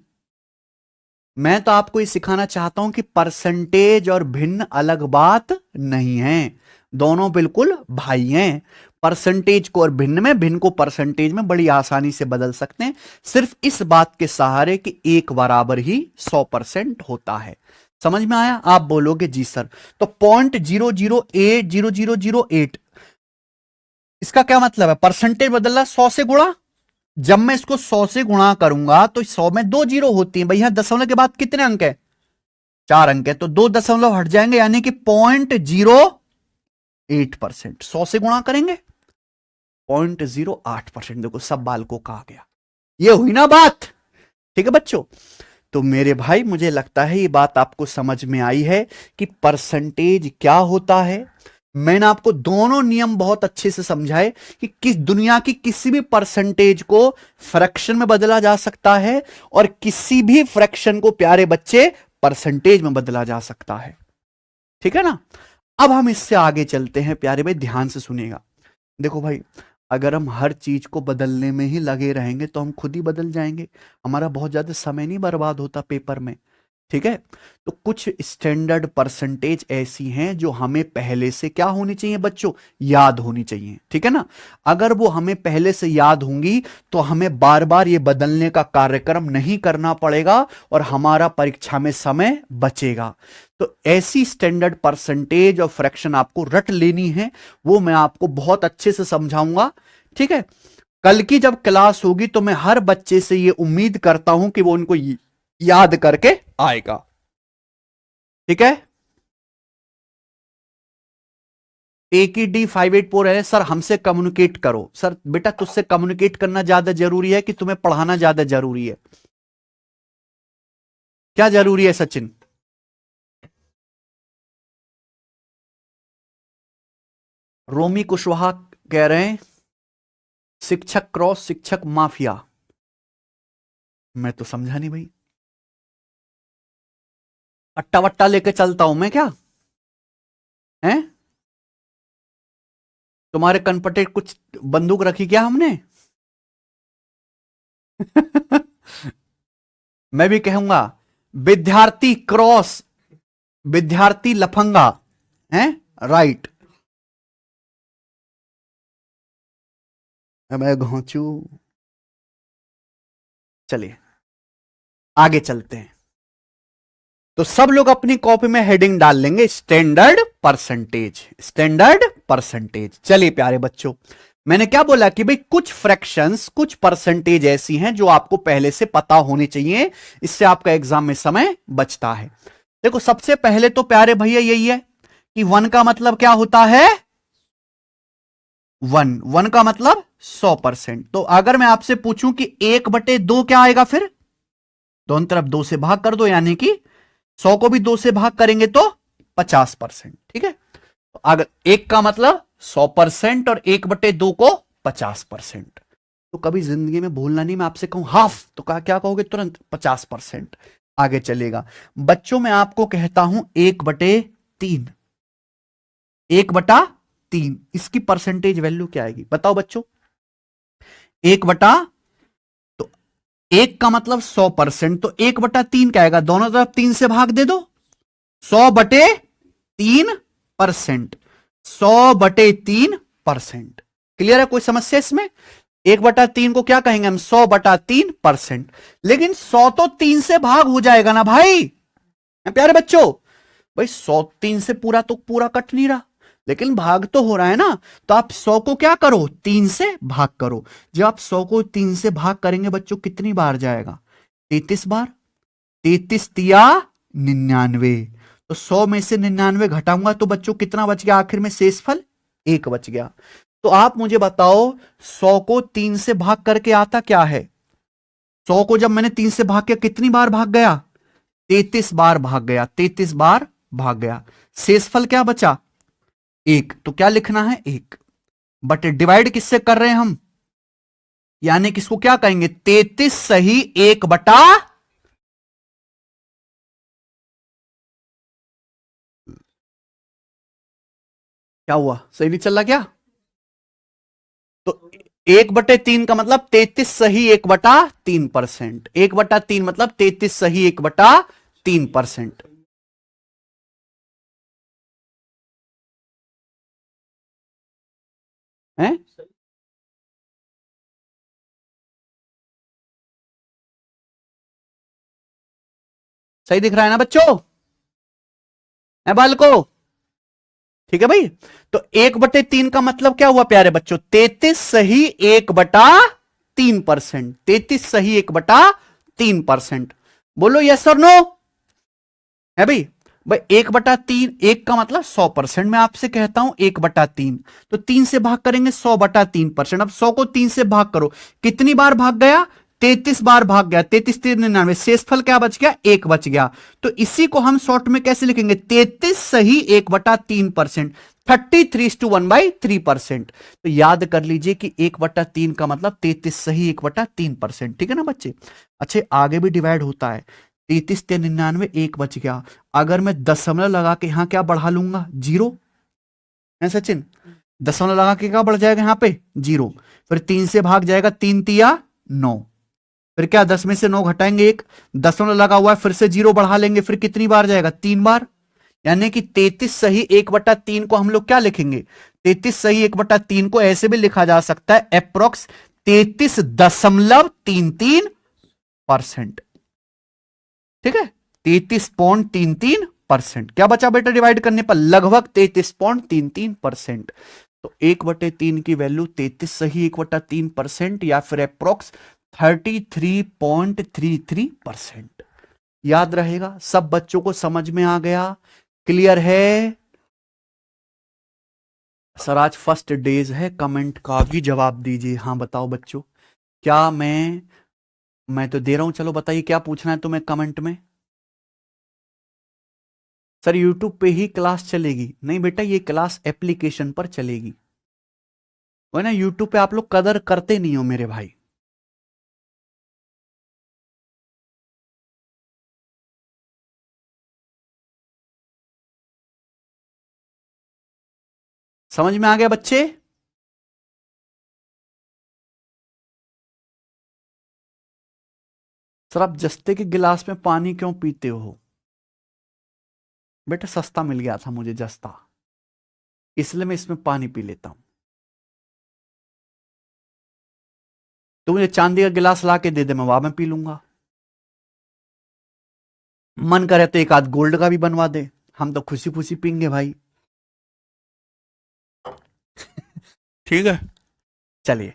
मैं तो आपको ये सिखाना चाहता हूं कि परसेंटेज और भिन्न अलग बात नहीं है, दोनों बिल्कुल भाई हैं। परसेंटेज को और भिन्न में, भिन्न को परसेंटेज में बड़ी आसानी से बदल सकते हैं, सिर्फ इस बात के सहारे कि एक बराबर ही 100% होता है। समझ में आया? आप बोलोगे जी सर। तो 0.00800008, इसका क्या मतलब है? परसेंटेज बदल रहा 100 से गुणा। जब मैं इसको 100 से गुणा करूंगा तो 100 में 2 जीरो होती है भैया, दशमलव के बाद कितने अंक है? 4 अंक है, तो 2 दशमलव हट जाएंगे, यानी कि 0.08%। 100 से गुणा करेंगे 0.08%। देखो सब बालकों का आ गया, ये हुई ना बात? ठीक है बच्चों, तो मेरे भाई मुझे लगता है ये बात आपको समझ में आई है कि परसेंटेज क्या होता है। मैंने आपको दोनों नियम बहुत अच्छे से समझाए कि किस दुनिया की किसी भी परसेंटेज को फ्रैक्शन में बदला जा सकता है और किसी भी फ्रैक्शन को प्यारे बच्चे परसेंटेज में बदला जा सकता है। ठीक है ना? अब हम इससे आगे चलते हैं प्यारे भाई, ध्यान से सुनिएगा। देखो भाई, अगर हम हर चीज को बदलने में ही लगे रहेंगे तो हम खुद ही बदल जाएंगे, हमारा बहुत ज्यादा समय नहीं बर्बाद होता पेपर में। ठीक है? तो कुछ स्टैंडर्ड परसेंटेज ऐसी हैं जो हमें पहले से क्या होनी चाहिए बच्चों? याद होनी चाहिए। ठीक है ना? अगर वो हमें पहले से याद होंगी तो हमें बार बार ये बदलने का कार्यक्रम नहीं करना पड़ेगा और हमारा परीक्षा में समय बचेगा। तो ऐसी स्टैंडर्ड परसेंटेज और फ्रैक्शन आपको रट लेनी है, वो मैं आपको बहुत अच्छे से समझाऊंगा। ठीक है? कल की जब क्लास होगी तो मैं हर बच्चे से ये उम्मीद करता हूं कि वो उनको याद करके आएगा। ठीक है? AKD584 है सर, हमसे कम्युनिकेट करो। सर बेटा, तुझसे कम्युनिकेट करना ज्यादा जरूरी है कि तुम्हें पढ़ाना ज्यादा जरूरी है? क्या जरूरी है सचिन? रोमी कुशवाहा कह रहे हैं शिक्षक क्रॉस शिक्षक माफिया। मैं तो समझा नहीं भाई, अट्टा वट्टा लेके चलता हूं मैं क्या? हैं? तुम्हारे कनपटे कुछ बंदूक रखी क्या हमने? मैं भी कहूंगा विद्यार्थी क्रॉस विद्यार्थी लफंगा। हैं? राइट। मैं घोंचू। चलिए आगे चलते हैं। तो सब लोग अपनी कॉपी में हेडिंग डाल लेंगे स्टैंडर्ड परसेंटेज, स्टैंडर्ड परसेंटेज। चलिए प्यारे बच्चों, मैंने क्या बोला कि भाई कुछ फ्रैक्शंस, कुछ परसेंटेज ऐसी हैं जो आपको पहले से पता होनी चाहिए, इससे आपका एग्जाम में समय बचता है। देखो सबसे पहले तो प्यारे भैया यही है कि 1 का मतलब क्या होता है? 1 का मतलब 100%। तो अगर मैं आपसे पूछूं कि 1/2 क्या आएगा, फिर दोनों तरफ 2 से भाग कर दो, यानी कि 100 को भी 2 से भाग करेंगे तो 50%। ठीक है? तो अगर 1 का मतलब 100% और 1/2 को 50%, तो कभी जिंदगी में भूलना नहीं, मैं आपसे कहूं हाफ तो क्या कहोगे तुरंत? 50%। आगे चलेगा बच्चों, मैं आपको कहता हूं 1/3, 1/3 इसकी परसेंटेज वैल्यू क्या आएगी बताओ बच्चों? 1 तो 1 का मतलब 100%, तो 1/3 क्या आएगा? दोनों तरफ 3 से भाग दे दो, 100/3%, 100/3%। क्लियर है? कोई समस्या इसमें? 1/3 को क्या कहेंगे हम? 100/3%। लेकिन 100 तो 3 से भाग हो जाएगा ना भाई प्यारे बच्चों। भाई 100 3 से पूरा तो पूरा कट नहीं रहा, लेकिन भाग तो हो रहा है ना। तो आप 100 को क्या करो? 3 से भाग करो। जब आप 100 को 3 से भाग करेंगे बच्चों, कितनी बार जाएगा? 33 बार। 33 तिया 99। तो 100 में से 99 घटाऊंगा तो बच्चों कितना बच गया आखिर में? शेषफल 1 बच गया। तो आप मुझे बताओ 100 को 3 से भाग करके आता क्या है? 100 को जब मैंने 3 से भाग किया कितनी बार भाग गया? 33 बार भाग गया, 33 बार भाग गया। शेषफल क्या बचा? 1। तो क्या लिखना है? 1। बट डिवाइड किससे कर रहे हैं हम? यानी किसको क्या कहेंगे? 33 सही 1 बटा, क्या हुआ? सही नहीं चल रहा क्या? तो 1/3 का मतलब 33 सही 1/3%। 1/3 मतलब 33 सही 1/3%। है सही दिख रहा है ना बच्चों? है बालको? ठीक है भाई। तो 1/3 का मतलब क्या हुआ प्यारे बच्चों? 33 सही 1/3%। 33 सही 1/3%। बोलो यस और नो। है भाई? भाई 1/3, एक का मतलब 100%। मैं आपसे कहता हूं 1/3, तो 3 से भाग करेंगे 100/3%। अब 100 को 3 से भाग करो, कितनी बार भाग गया? 33 बार भाग गया। 33 3 99, शेषफल क्या बच गया? 1 बच गया। तो इसी को हम शॉर्ट में कैसे लिखेंगे? 33 सही 1/3%। 33:1/3%। तो याद कर लीजिए कि 1/3 का मतलब 33 सही 1/3%। ठीक है ना बच्चे? अच्छे, आगे भी डिवाइड होता है। 33 से 99, 1 बच गया। अगर मैं दशमलव लगा के यहां क्या बढ़ा लूंगा? 0 है सचिन। दशमलव लगा के क्या बढ़ जाएगा यहां पे? 0। फिर 3 से भाग जाएगा, 3 तिया 9। फिर क्या 10 में से 9 घटाएंगे 1, दशमलव लगा हुआ है, फिर से 0 बढ़ा लेंगे। फिर कितनी बार जाएगा? 3 बार। यानी कि 33 सही 1/3 को हम लोग क्या लिखेंगे? 33 सही 1/3 को ऐसे भी लिखा जा सकता है, अप्रोक्स 33.33%। ठीक है, 33.33%। क्या बचा बेटा डिवाइड करने पर? लगभग 33.33%। तो 1/3 की वैल्यू 33 सही 1/3% या फिर अप्रोक्स 33.33%। याद रहेगा? सब बच्चों को समझ में आ गया? क्लियर है? सर आज फर्स्ट डेज है, कमेंट का भी जवाब दीजिए। हाँ बताओ बच्चों, क्या मैं तो दे रहा हूं, चलो बताइए क्या पूछना है तुम्हें कमेंट में। सर यूट्यूब पे ही क्लास चलेगी? नहीं बेटा, ये क्लास एप्लीकेशन पर चलेगी। वो ना, यूट्यूब पे आप लोग कदर करते नहीं हो मेरे भाई। समझ में आ गया बच्चे? सर आप जस्ते के गिलास में पानी क्यों पीते हो? बेटा सस्ता मिल गया था मुझे जस्ता, इसलिए मैं इसमें पानी पी लेता हूं। तो मुझे चांदी का गिलास ला के दे दे, मैं वहां में पी लूंगा। मन करे तो एक आध गोल्ड का भी बनवा दे, हम तो खुशी खुशी पीएंगे भाई। ठीक है, चलिए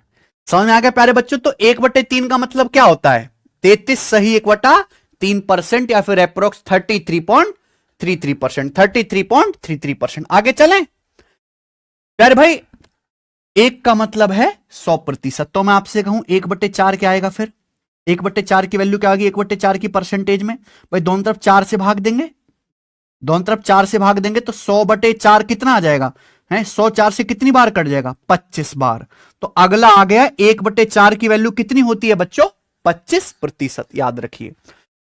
समझ में आ गया प्यारे बच्चों? तो 1/3 का मतलब क्या होता है? 33 सही 1/3% या फिर अप्रोक्स 33.33%। 33.33%। आगे चलें प्यारे भाई। एक का मतलब है 100%। तो मैं आपसे कहूं 1/4 क्या आएगा फिर? 1/4 की वैल्यू क्या आएगी? 1/4 की परसेंटेज में भाई दोनों तरफ 4 से भाग देंगे। दोनों तरफ 4 से भाग देंगे तो 100/4 कितना आ जाएगा? है 100 4 से कितनी बार कट जाएगा? 25 बार। तो अगला आ गया 1/4 की वैल्यू कितनी होती है बच्चों? 25%। याद रखिए।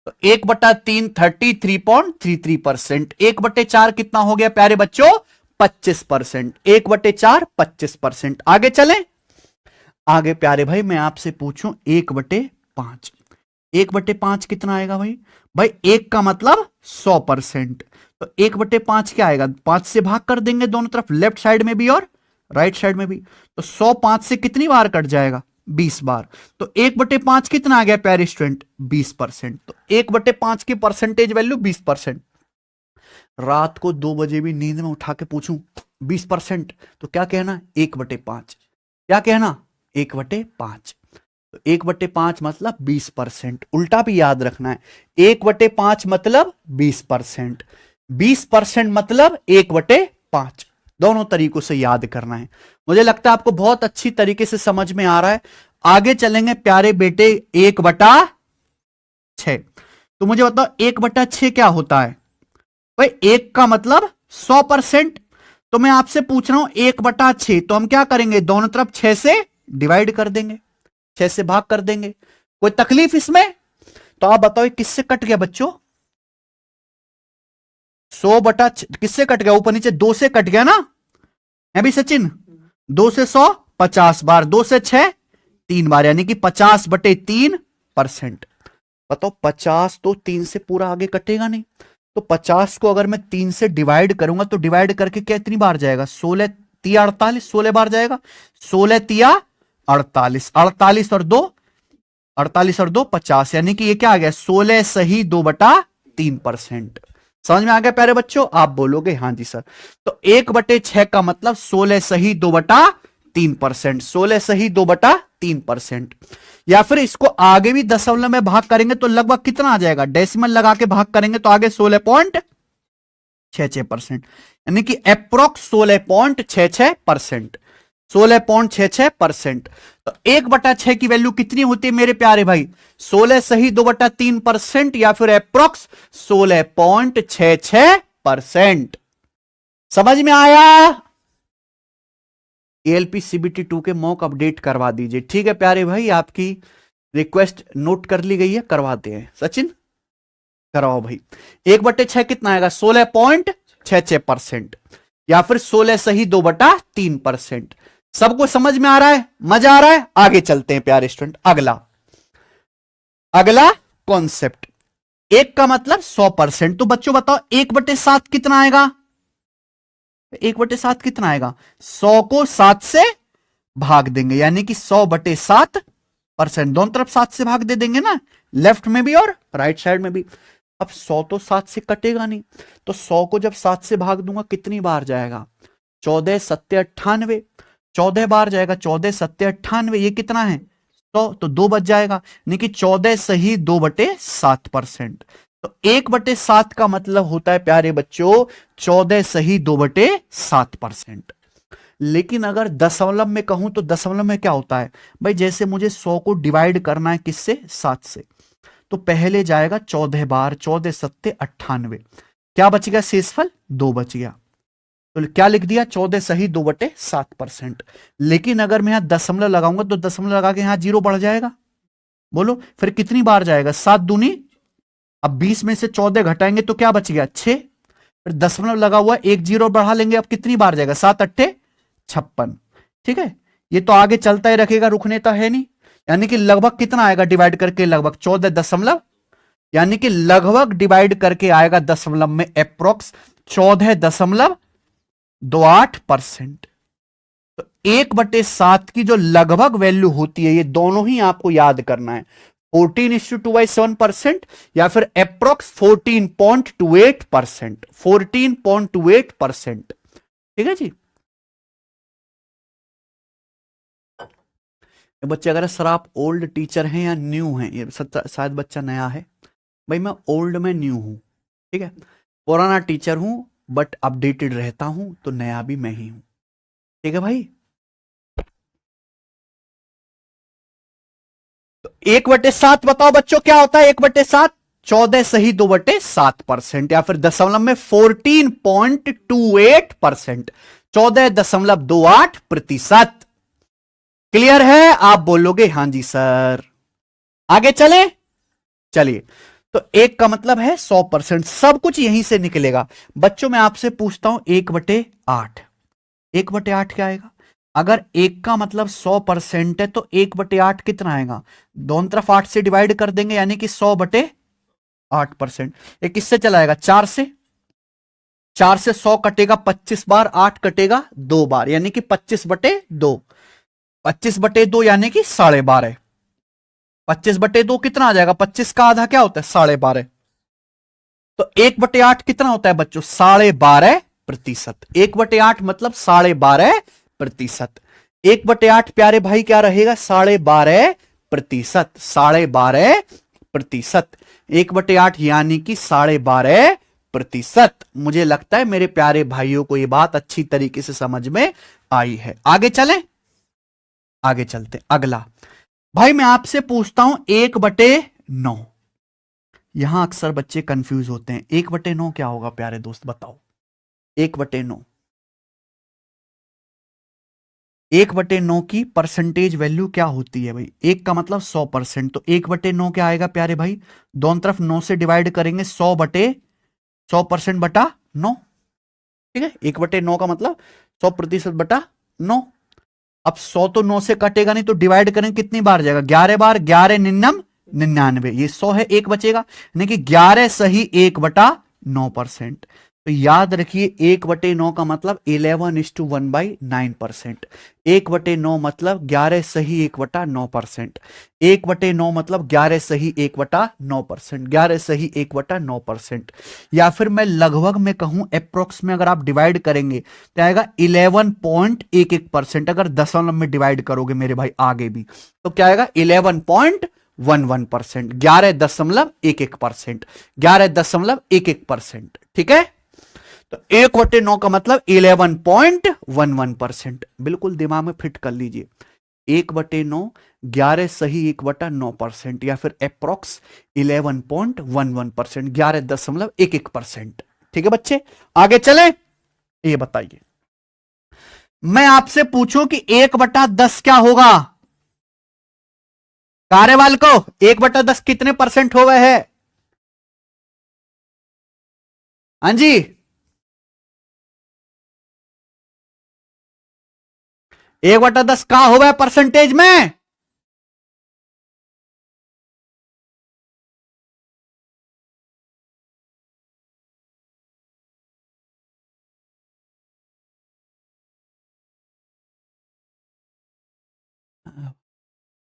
तो 1/3 33.33%। 1/4 कितना हो गया प्यारे बच्चों? 25%। 1/4 25%। आगे चलें। आगे प्यारे भाई मैं आपसे पूछूं 1/5। 1/5 कितना आएगा भाई? भाई एक का मतलब 100%। तो 1/5 क्या आएगा? 5 से भाग कर देंगे दोनों तरफ, लेफ्ट साइड में भी और राइट साइड में भी। तो 100 5 से कितनी बार कट जाएगा? 20 बार। तो 1/5 कितना आ गया प्यारे स्टूडेंट? 20%। तो 1/5 की परसेंटेज वैल्यू 20%। रात को 2 बजे भी नींद में उठा के पूछूं 20%, तो क्या कहना? 1/5। क्या कहना? 1/5। तो 1/5 मतलब 20%। उल्टा भी याद रखना है, 1/5 मतलब 20%, 20% मतलब 1/5। दोनों तरीकों से याद करना है। मुझे लगता है आपको बहुत अच्छी तरीके से समझ में आ रहा है। आगे चलेंगे प्यारे बेटे 1/6। तो मुझे बताओ 1/6 क्या होता है? भाई एक का मतलब 100%। तो मैं आपसे पूछ रहा हूं 1/6, तो हम क्या करेंगे? दोनों तरफ 6 से डिवाइड कर देंगे, 6 से भाग कर देंगे। कोई तकलीफ इसमें? तो आप बताओ किससे कट गया बच्चों? 100/6 किससे कट गया? ऊपर नीचे 2 से कट गया ना? है भी सचिन? 2 से 100 50 बार, 2 से 6 3 बार, यानी कि 50/3%। बताओ 50 तो 3 से पूरा आगे कटेगा नहीं, तो 50 को अगर मैं 3 से डिवाइड करूंगा तो डिवाइड करके कितनी बार जाएगा, 16 तिया 48, 16 बार जाएगा। 16 तिया 48, 48 और 2 48 और 2 50, यानी कि ये क्या आ गया, 16 सही 2/3%। समझ में आ गया प्यारे बच्चों? आप बोलोगे हाँ जी सर। तो 1/6 का मतलब 16 सही 2/3%, 16 सही 2/3%। या फिर इसको आगे भी दशमलव में भाग करेंगे तो लगभग कितना आ जाएगा, डेसिमल लगा के भाग करेंगे तो आगे 16.66%, यानी कि अप्रोक्स 16.66%, 16.66%। तो 1/6 की वैल्यू कितनी होती है मेरे प्यारे भाई, 16 सही 2/3% या फिर अप्रोक्स 16.66%। समझ में आया? एएलपी सीबीटी 2 के मॉक अपडेट करवा दीजिए। ठीक है प्यारे भाई, आपकी रिक्वेस्ट नोट कर ली गई है, करवाते हैं। सचिन करवाओ भाई। 1/6 कितना आएगा, 16.66% या फिर 16 सही 2/3%। सबको समझ में आ रहा है, मजा आ रहा है? आगे चलते हैं प्यारे स्टूडेंट। अगला कॉन्सेप्ट, 1 का मतलब 100%। तो बच्चों बताओ 1/7 कितना आएगा, 1/7 कितना आएगा, 100 को 7 से भाग देंगे, यानी कि 100/7%। दोनों तरफ 7 से भाग दे देंगे ना, लेफ्ट में भी और राइट साइड में भी। अब 100 तो 7 से कटेगा नहीं, तो 100 को जब 7 से भाग दूंगा कितनी बार जाएगा, 14 7 98, 14 बार जाएगा। 14 7 98, ये कितना है 100, तो 2 बच जाएगा, यानी कि 14 सही 2/7%। तो 1/7 का मतलब होता है प्यारे बच्चों 14 सही 2/7%। लेकिन अगर दशमलव में कहूं तो दशमलव में क्या होता है भाई, जैसे मुझे 100 को डिवाइड करना है किससे, 7 से, तो पहले जाएगा 14 बार, 14 7 98, क्या बच गया शेषफल 2 बच गया, तो क्या लिख दिया 14 सही 2/7%। लेकिन अगर मैं यहां दशमलव लगाऊंगा तो दशमलव लगा के यहां 0 बढ़ जाएगा, बोलो फिर कितनी बार जाएगा, 7 दूनी, अब 20 में से 14 घटाएंगे तो क्या बच गया 6, फिर दशमलव लगा हुआ 1 0 बढ़ा लेंगे, अब कितनी बार जाएगा, 7 8 56। ठीक है, ये तो आगे चलता ही रखेगा, रुकने तो है नहीं, यानी कि लगभग कितना आएगा डिवाइड करके, लगभग 14 दशमलव, यानी कि लगभग डिवाइड करके आएगा दशमलव में अप्रोक्स 14.28%। तो 1/7 की जो लगभग वैल्यू होती है, ये दोनों ही आपको याद करना है, 14:2/7% या फिर अप्रोक्स 14.28%, 14.28%। ठीक है जी बच्चे, अगर सर आप ओल्ड टीचर हैं या न्यू हैं, ये शायद बच्चा नया है, भाई मैं ओल्ड में न्यू हूं, ठीक है, पुराना टीचर हूं बट अपडेटेड रहता हूं, तो नया भी मैं ही हूं। ठीक है भाई, तो 1/7 बताओ बच्चों क्या होता है, 1/7 14 सही 2/7% या फिर दशमलव में 14.28%, 14.28%। क्लियर है? आप बोलोगे हाँ जी सर। आगे चले, चलिए। तो 1 का मतलब है 100%, सब कुछ यहीं से निकलेगा। बच्चों मैं आपसे पूछता हूं 1/8, 1/8 क्या आएगा, अगर 1 का मतलब 100% है तो 1/8 कितना आएगा, दोनों तरफ 8 से डिवाइड कर देंगे, यानी कि 100/8%। ये किससे चलाएगा, 4 से, 4 से 100 कटेगा 25 बार, 8 कटेगा 2 बार, यानी कि 25/2, 25/2 यानी कि 12.5, 25/2 कितना आ जाएगा, 25 का आधा क्या होता है 12.5, तो 1/8 कितना होता है बच्चों 12.5%, 1/8 मतलब 12.5%, 1/8 प्यारे भाई क्या रहेगा 12.5%, 12.5%, 1/8 यानी कि 12.5%। मुझे लगता है मेरे प्यारे भाइयों को यह बात अच्छी तरीके से समझ में आई है। आगे चलें, आगे चलते। अगला भाई मैं आपसे पूछता हूं 1/9, यहां अक्सर बच्चे कंफ्यूज होते हैं, 1/9 क्या होगा प्यारे दोस्त बताओ, 1/9, 1/9 की परसेंटेज वैल्यू क्या होती है भाई, 1 का मतलब 100%, तो 1/9 क्या आएगा प्यारे भाई, दोनों तरफ 9 से डिवाइड करेंगे, 100% बटा 9। ठीक है, 1/9 का मतलब 100% बटा 9। अब 100 तो 9 से कटेगा नहीं, तो डिवाइड करें कितनी बार जाएगा, 11 बार, 11 निन्नम 99, ये 100 है, एक बचेगा, यानी कि 11 सही 1/9%। तो याद रखिए 1/9 का मतलब 11:1/9%। 1/9 मतलब 11 सही 1/9%। 1/9 मतलब 11 सही 1/9%। 11 सही 1/9%। या फिर मैं लगभग में कहूं अप्रोक्स में अगर आप डिवाइड करेंगे तो आएगा 11.11%। अगर दशमलव में डिवाइड करोगे मेरे भाई आगे भी तो क्या आएगा 11.11%। 11.11%। 11.11%। ठीक है, तो 1/9 का मतलब 11.11%। बिल्कुल दिमाग में फिट कर लीजिए, 1/9 11 सही 1/9%, या फिर अप्रोक्स 11.11%, 11.11%। ठीक है बच्चे, आगे चले। ये बताइए, मैं आपसे पूछूं कि 1/10 क्या होगा, कार्यवाल को 1/10 कितने परसेंट हो गए हैं? हाँ जी, 1/10 कहां हो गया परसेंटेज में?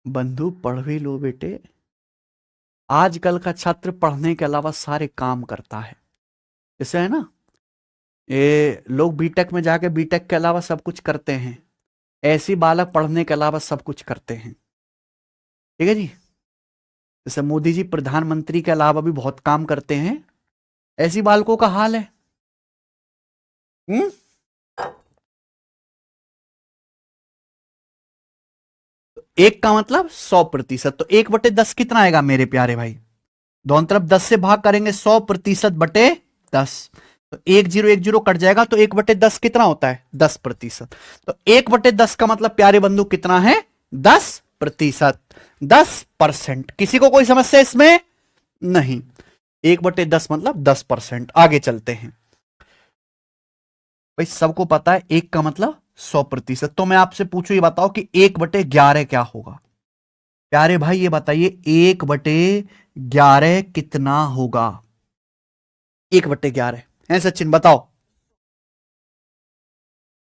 बंधु पढ़ भी लो बेटे, आजकल का छात्र पढ़ने के अलावा सारे काम करता है, जैसे है ना, ये लोग बीटेक में जाके बीटेक के अलावा सब कुछ करते हैं, ऐसी बालक पढ़ने के अलावा सब कुछ करते हैं। ठीक है जी, जैसे मोदी जी प्रधानमंत्री के अलावा भी बहुत काम करते हैं, ऐसी बालकों का हाल है। हम्म, एक का मतलब 100%, तो 1/10 कितना आएगा मेरे प्यारे भाई? दोनों तरफ 10 से भाग करेंगे, 100%/10, तो 1 0 कट जाएगा, तो 1/10 कितना होता है? 10%। तो 1/10 का मतलब प्यारे बंधु कितना है? 10%। 10%। किसी को कोई समस्या इसमें नहीं, 1/10 मतलब 10%। आगे चलते हैं भाई, सबको पता है एक का मतलब 100%। तो मैं आपसे पूछूं, ये बताओ कि 1/11 क्या होगा? प्यारे भाई ये बताइए 1/11 कितना होगा? 1/11 है सचिन, बताओ।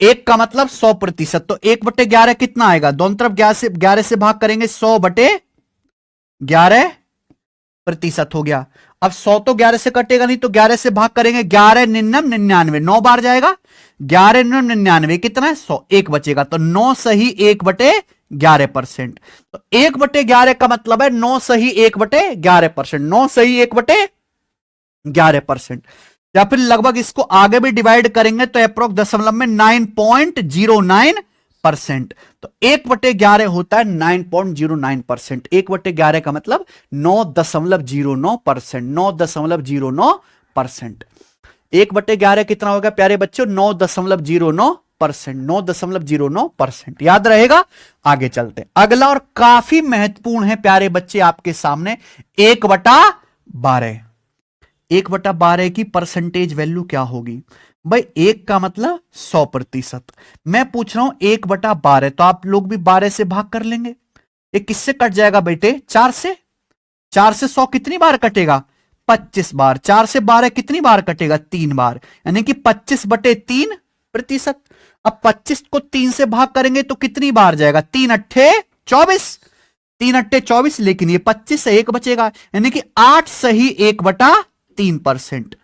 एक का मतलब 100%, तो 1/11 कितना आएगा? दोनों तरफ 11 से भाग करेंगे, 100/11% हो गया। अब 100 तो 11 से कटेगा नहीं, तो 11 से भाग करेंगे, 11 निन्नम 99, 9 बार जाएगा, 11 निन्नम 99 कितना है? 100, एक बचेगा, तो 9 सही 1/11%। तो 1/11 का मतलब है 9 सही 1/11%। 9 सही 1/11%। या फिर लगभग इसको आगे भी डिवाइड करेंगे तो अप्रोक्स दशमलव में 9.09%। तो 1/11 होता है 9.09%। 1/11 का मतलब 9.09%। 9.09%। 1/11 कितना होगा प्यारे बच्चों? 9.09%। 9.09%, याद रहेगा। आगे चलते, अगला और काफी महत्वपूर्ण है प्यारे बच्चे आपके सामने, 1/12। 1/12 की परसेंटेज वैल्यू क्या होगी भाई? एक का मतलब 100%। मैं पूछ रहा हूं 1/12, तो आप लोग भी 12 से भाग कर लेंगे। ये किससे कट जाएगा बेटे? 4 से। 4 से 100 कितनी बार कटेगा? 25 बार। 4 से 12 कितनी बार कटेगा? 3 बार, यानी कि 25/3%। अब 25 को 3 से भाग करेंगे तो कितनी बार जाएगा? 3 अट्ठे 24। 3 अट्ठे 24, लेकिन ये 25 से एक बचेगा, यानी कि 8 सही 1/3%।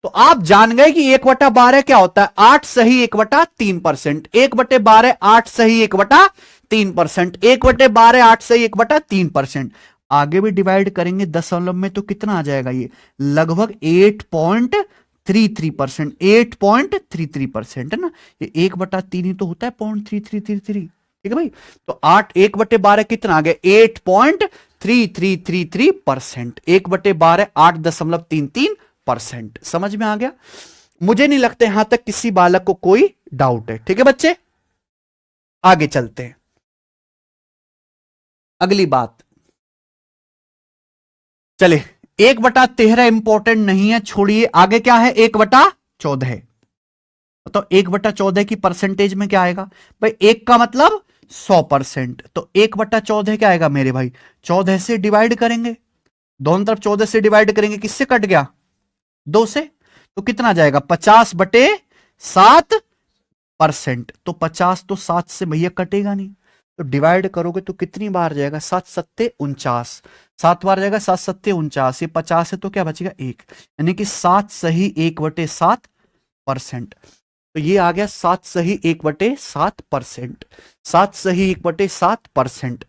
तो आप जान गए कि 1/12 क्या होता है? 8 सही 1/3%। 1/12 8 सही 1/3%। 1/12 8 सही 1/3%। आगे भी डिवाइड करेंगे दशमलव में तो कितना आ जाएगा? ये लगभग 8.33%। 8.33% है ना, ये 1/3 ही तो होता है, 0.3333। ठीक है भाई, तो 1/12 कितना आ गया? 8.3333%। 1/12 8.33%। समझ में आ गया? मुझे नहीं लगता यहां तक किसी बालक को कोई डाउट है। ठीक है बच्चे, आगे चलते हैं। अगली बात, चले, 1/13 इंपॉर्टेंट नहीं है, छोड़िए। आगे क्या है? 1/14। तो 1/14 की परसेंटेज में क्या आएगा भाई? एक का मतलब 100%। तो 1/14 क्या आएगा मेरे भाई, 14 से डिवाइड करेंगे, दोनों तरफ 14 से डिवाइड करेंगे, किससे कट गया, 2 से, तो कितना जाएगा 50/7%। तो 50 तो 7 से भैया कटेगा नहीं, तो डिवाइड करोगे तो कितनी बार जाएगा, 7 सत्ते 49, 7 बार जाएगा, 7 सत्ते 49, ये 50 है तो क्या बचेगा 1, यानी कि 7 सही 1/7%। तो ये आ गया 7 सही 1/7%, 7 सही 1/7%।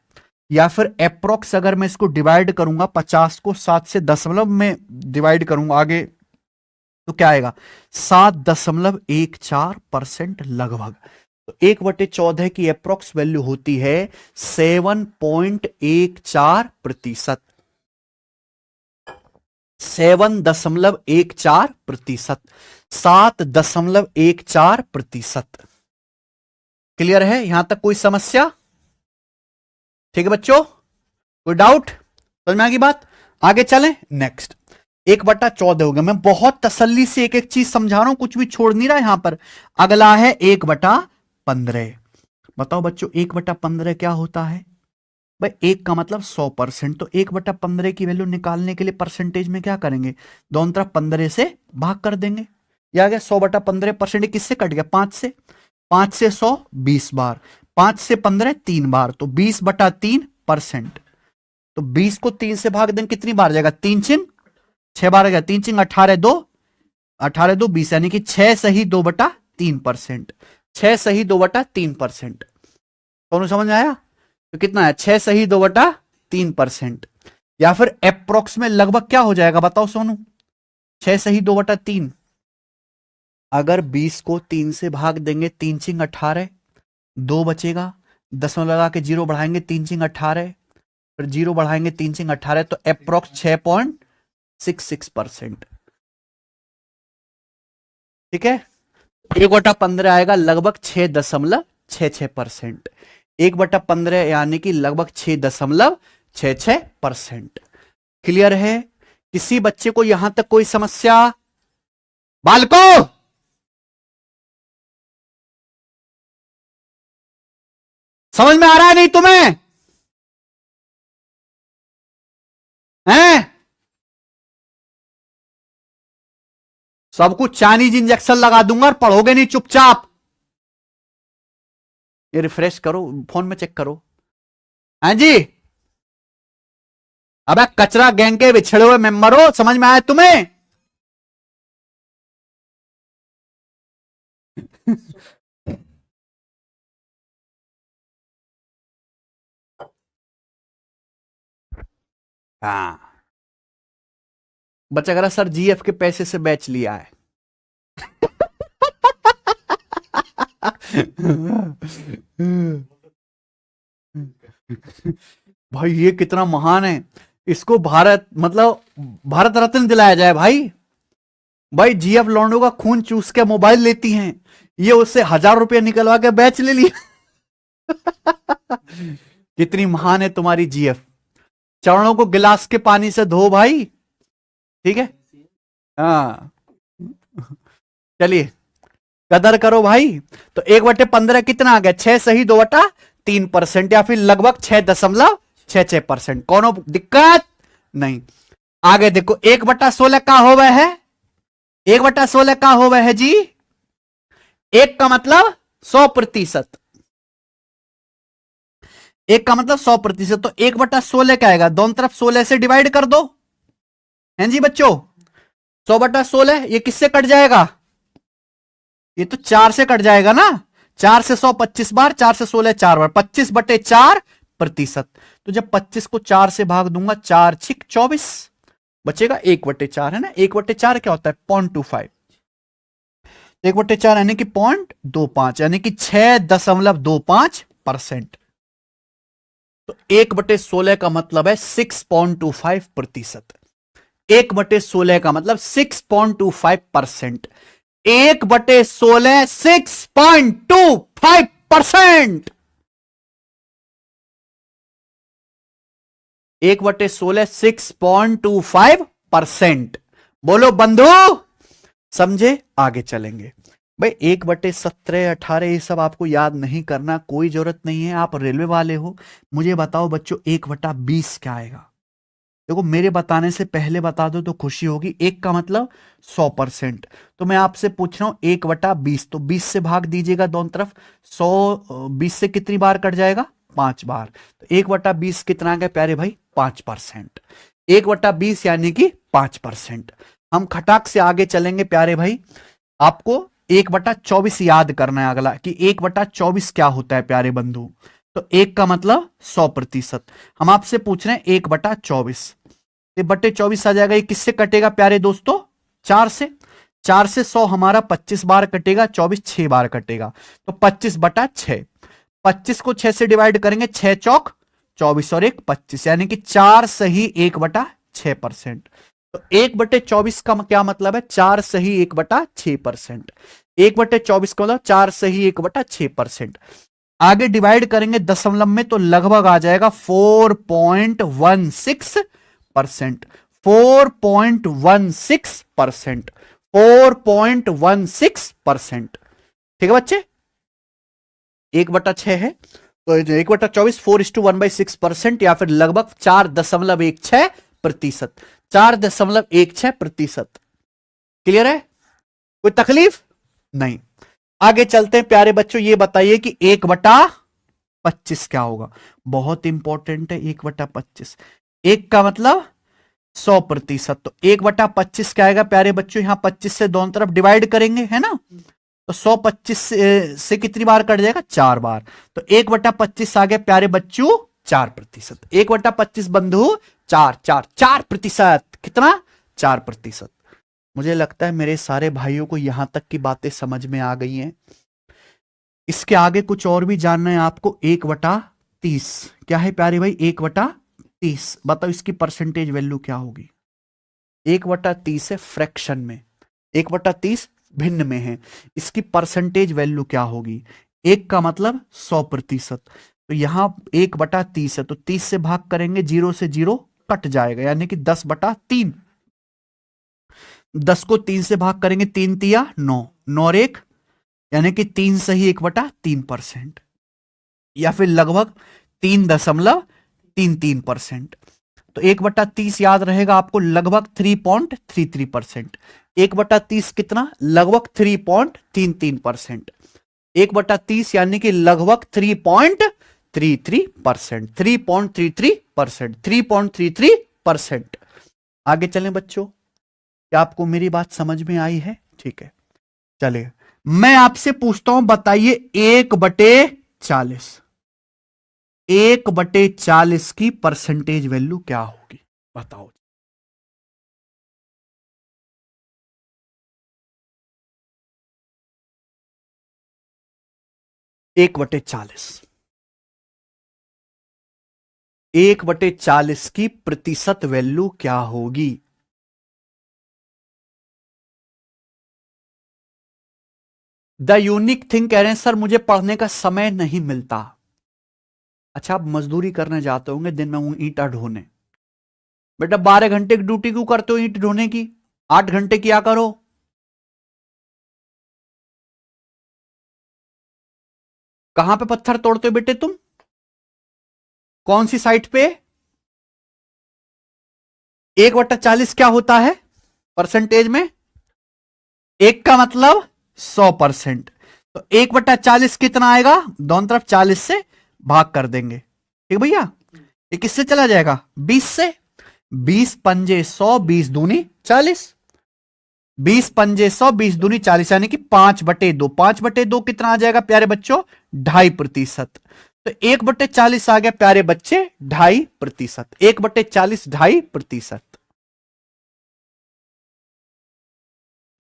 या फिर अप्रोक्स अगर मैं इसको डिवाइड करूंगा, 50 को 7 से दशमलव में डिवाइड करूंगा आगे, तो क्या आएगा 7.14% लगभग। तो 1/14 की अप्रोक्स वैल्यू होती है 7.14%, 7.14%, 7.14%। क्लियर है यहां तक, कोई समस्या, ठीक है बच्चों, कोई डाउट, समझ में आ गई बात, आगे चलें नेक्स्ट। 1/14 हो गया, मैं बहुत तसल्ली से एक एक चीज समझा रहा हूं, कुछ भी छोड़ नहीं रहा यहां पर। अगला है 1/15। बताओ बच्चों 1/15 क्या होता है भाई, 1 का मतलब 100%, तो 1/15 की वैल्यू निकालने के लिए परसेंटेज में क्या करेंगे, दोनों तरफ 15 से भाग कर देंगे, यह आ गया 100/15%। किससे कट गया, 5 से, 5 से 100 20 बार, 5 से 15 3 बार, तो 20/3%। तो 20 को 3 से भाग देंगे, कितनी बार जाएगा, 3 चिन्ह 6 बार गया, 3 चिन्ह 18 2, 18 2 20, यानी कि 6 सही 2/3%, 6 सही 2/3%। दोनों समझ में आया, तो कितना है 6 सही 2/3%। या फिर अप्रोक्स में लगभग क्या हो जाएगा बताओ सोनू, 6 सही 2/3, अगर 20 को 3 से भाग देंगे, 3 चिंग 18, 2 बचेगा, दशमलव लगा के 0 बढ़ाएंगे, 3 चिंग 18, फिर 0 बढ़ाएंगे, 3 चिंग 18, तो अप्रोक्स 6.66%। ठीक है, 1/15 आएगा लगभग 6.66%, 1/15 यानी कि लगभग 6.66%। क्लियर है, किसी बच्चे को यहां तक कोई समस्या, बालकों समझ में आ रहा है नहीं तुम्हें, हैं? सब कुछ चाइनीज इंजेक्शन लगा दूंगा और पढ़ोगे नहीं चुपचाप। ये रिफ्रेश करो, फोन में चेक करो। हाँ जी, अबे कचरा गैंग के बिछड़े हुए मेंबर हो, समझ में आया तुम्हें? हाँ, बच्चा कह रहा सर जीएफ के पैसे से बैच लिया है। भाई ये कितना महान है, इसको भारत मतलब भारत रत्न दिलाया जाए भाई। भाई जीएफ लॉन्डो का खून चूस के मोबाइल लेती हैं, ये उससे 1000 रुपया निकलवा के बैच ले लिया। कितनी महान है तुम्हारी जीएफ, चरणों को गिलास के पानी से धो भाई, ठीक है, हाँ चलिए कदर करो भाई। तो 1/15 कितना आ गया, 6 सही 2/3%, या फिर लगभग 6.66%। कौन दिक्कत नहीं, आगे देखो 1/16 का हो वह है, 1/16 का हो वह है जी, 1 का मतलब 100%, 1 का मतलब 100%, तो 1/16 क्या आएगा, दोनों तरफ 16 से डिवाइड कर दो, हैं जी बच्चों, 100/16 ये किससे कट जाएगा, ये तो 4 से कट जाएगा ना, 4 से 100 25 बार, 4 से 16 4 बार, 25/4%। तो जब 25 को 4 से भाग दूंगा, 4 छिक 24, बचेगा 1/4 है ना, 1/4 क्या होता है 0.25, 1/4 यानी कि 0.25, यानी कि 6.25%। तो 1/16 का मतलब है 6.25%, 1/16 का मतलब 6.25%, 1/16 6.25%, 1/16 6.25%। बोलो बंधु, समझे, आगे चलेंगे। भाई 1/17 18 ये सब आपको याद नहीं करना, कोई जरूरत नहीं है। आप रेलवे वाले हो। मुझे बताओ बच्चों 1/20 क्या आएगा? देखो मेरे बताने से पहले बता दो तो खुशी होगी। एक का मतलब 100%। तो मैं आपसे पूछ रहा हूं 1/20, तो 20 से भाग दीजिएगा दोनों तरफ। 100 20 से कितनी बार कट जाएगा? 5 बार। तो 1/20 कितना आ गया प्यारे भाई? 5%। 1/20 यानी कि 5%। हम खटाक से आगे चलेंगे प्यारे भाई। आपको 1/24 याद करना है अगला, कि 1/24 क्या होता है प्यारे बंधु। तो एक का मतलब 100%। हम आपसे पूछ रहे हैं 1/24, ये बटे 24 आ जाएगा। ये किससे कटेगा प्यारे दोस्तों? 4 से। 4 से 100 हमारा 25 बार कटेगा, 24 6 बार कटेगा। तो 25/6। 25 को 6 से डिवाइड करेंगे, 6 चौक 24 और 1 25, यानी कि 4 सही 1/6%। तो 1/24 का क्या मतलब है? 4 सही 1/6%। 1/24 का मतलब 4 सही 1/6%। आगे डिवाइड करेंगे दशमलव में तो लगभग आ जाएगा 4.16%। 4.16%। 4.16%। ठीक है बच्चे? 1/6 है तो 1/24 4:1/6%, या फिर लगभग 4.16%। 4.16%। क्लियर है? कोई तकलीफ नहीं। आगे चलते हैं प्यारे बच्चों। ये बताइए कि 1/25 क्या होगा? बहुत इंपॉर्टेंट है 1/25। एक का मतलब 100%। तो 1/25 क्या आएगा प्यारे बच्चों? यहां 25 से दोनों तरफ डिवाइड करेंगे, है ना? तो 125 से कितनी बार कट जाएगा? 4 बार। तो 1/25 आ गया प्यारे बच्चों 4%। 1/25 बंधु 4%। कितना? 4%। मुझे लगता है मेरे सारे भाइयों को यहां तक की बातें समझ में आ गई हैं। इसके आगे कुछ और भी जानना है आपको। 1/30 क्या है प्यारे भाई? 1/30 बताओ इसकी परसेंटेज वैल्यू क्या होगी? 1/30 है फ्रैक्शन में, 1/30 भिन्न में है। इसकी परसेंटेज वैल्यू क्या होगी? एक का मतलब 100%। तो यहां 1/30 है तो 30 से भाग करेंगे, 0 से 0 कट जाएगा, यानी कि 10/3। 10 को 3 से भाग करेंगे, 3 तिया 9, 9 और 1 यानी कि 3 सही 1/3%, या फिर लगभग 3.33%। तो 1/30 याद रहेगा आपको, लगभग 3.33%। 1/30 कितना? लगभग 3.33%। 1/30 यानी कि लगभग 3.33%। 3.33%। 3.33%। आगे चलें बच्चों। क्या आपको मेरी बात समझ में आई है? ठीक है, चलिए मैं आपसे पूछता हूं, बताइए 1/40, 1/40 की परसेंटेज वैल्यू क्या होगी? बताओ। 1/40, 1/40 की प्रतिशत वैल्यू क्या होगी? द यूनिक थिंग कह रहे हैं सर मुझे पढ़ने का समय नहीं मिलता। अच्छा, आप मजदूरी करने जाते होंगे दिन में ईंटा ढोने। बेटा 12 घंटे की ड्यूटी क्यों करते हो ईंट ढोने की? 8 घंटे किया करो। कहां पे पत्थर तोड़ते हो बेटे तुम? कौन सी साइट पे? 1/40 क्या होता है परसेंटेज में? एक का मतलब 100%। तो 1/40 कितना आएगा? दोनों तरफ 40 से भाग कर देंगे। ठीक भैया? ये किससे चला जाएगा? 20 से। 20 पंजे 100, 20 दूनी 40। 20 पंजे 100, 20 दूनी 40, यानी कि 5/2। 5/2 कितना आ जाएगा प्यारे बच्चों? 2.5%। तो 1/40 आ गया प्यारे बच्चे 2.5%। 1/40 2.5%।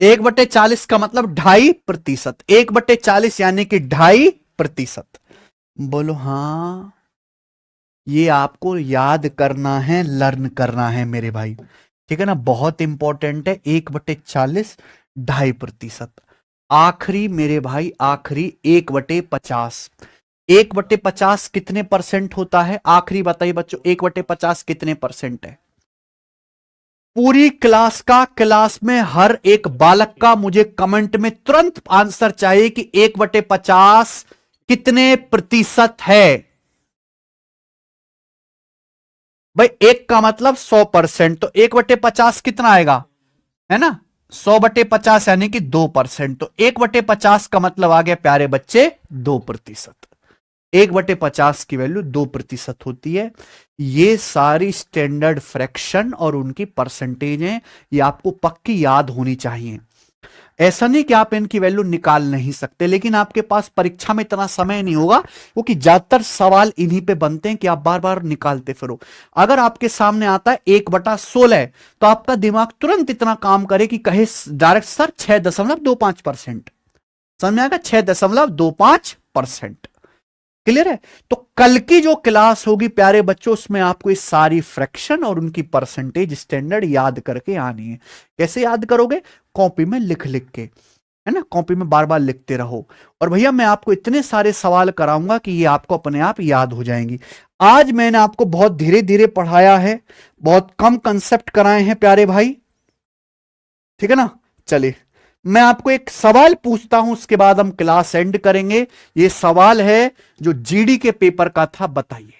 1/40 का मतलब 2.5%। 1/40 यानी कि 2.5%। बोलो हाँ। ये आपको याद करना है, लर्न करना है मेरे भाई। ठीक है ना? बहुत इंपॉर्टेंट है। 1/40 2.5%। आखिरी मेरे भाई, आखिरी 1/50। 1/50 कितने परसेंट होता है? आखिरी बताइए बच्चों, 1/50 कितने परसेंट है? पूरी क्लास का, क्लास में हर एक बालक का मुझे कमेंट में तुरंत आंसर चाहिए कि 1/50 कितने प्रतिशत है। भाई एक का मतलब 100%, तो 1/50 कितना आएगा, है ना, 100/50 यानी कि 2%। तो 1/50 का मतलब आ गया प्यारे बच्चे 2%। 1/50 की वैल्यू 2% होती है। ये सारी स्टैंडर्ड फ्रैक्शन और उनकी परसेंटेज हैं, ये आपको पक्की याद होनी चाहिए। ऐसा नहीं कि आप इनकी वैल्यू निकाल नहीं सकते, लेकिन आपके पास परीक्षा में इतना समय नहीं होगा, क्योंकि ज्यादातर सवाल इन्हीं पे बनते हैं कि आप बार बार निकालते फिरो। अगर आपके सामने आता है 1/16, तो आपका दिमाग तुरंत इतना काम करे कि कहे डायरेक्ट सर 6.25%। समझ में आएगा, 6.25%। क्लियर है। तो कल की जो क्लास होगी प्यारे बच्चों, उसमें आपको इस सारी फ्रैक्शन और उनकी परसेंटेज स्टैंडर्ड याद करके आनी है। कैसे याद करोगे, कॉपी में लिख लिख के, है ना, कॉपी में बार बार लिखते रहो। और भैया मैं आपको इतने सारे सवाल कराऊंगा कि ये आपको अपने आप याद हो जाएंगी। आज मैंने आपको बहुत धीरे धीरे पढ़ाया है, बहुत कम कंसेप्ट कराए हैं प्यारे भाई, ठीक है ना। चलिए मैं आपको एक सवाल पूछता हूं, उसके बाद हम क्लास एंड करेंगे। ये सवाल है जो जीडी के पेपर का था, बताइए।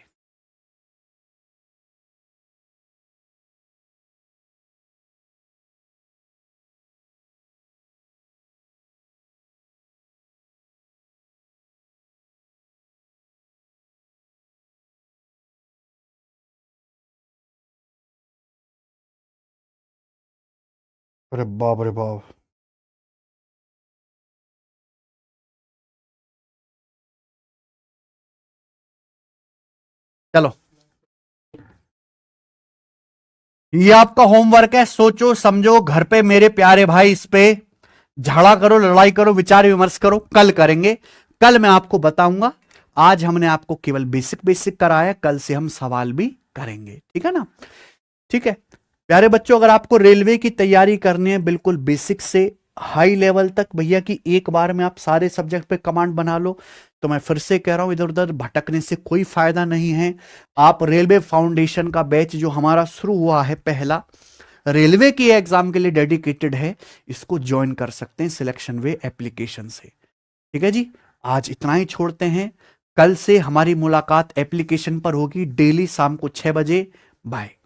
अरे बाप रे बाप। चलो ये आपका होमवर्क है, सोचो समझो घर पे मेरे प्यारे भाई, इस पे झगड़ा करो, लड़ाई करो, विचार विमर्श करो, कल करेंगे। कल मैं आपको बताऊंगा। आज हमने आपको केवल बेसिक बेसिक कराया, कल से हम सवाल भी करेंगे, ठीक है ना। ठीक है प्यारे बच्चों, अगर आपको रेलवे की तैयारी करनी है बिल्कुल बेसिक से हाई लेवल तक, भैया कि एक बार में आप सारे सब्जेक्ट पे कमांड बना लो, तो मैं फिर से कह रहा हूं इधर उधर भटकने से कोई फायदा नहीं है। आप रेलवे फाउंडेशन का बैच जो हमारा शुरू हुआ है पहला, रेलवे की एग्जाम के लिए डेडिकेटेड है, इसको ज्वाइन कर सकते हैं सिलेक्शन वे एप्लीकेशन से। ठीक है जी, आज इतना ही छोड़ते हैं। कल से हमारी मुलाकात एप्लीकेशन पर होगी, डेली शाम को 6 बजे। बाय।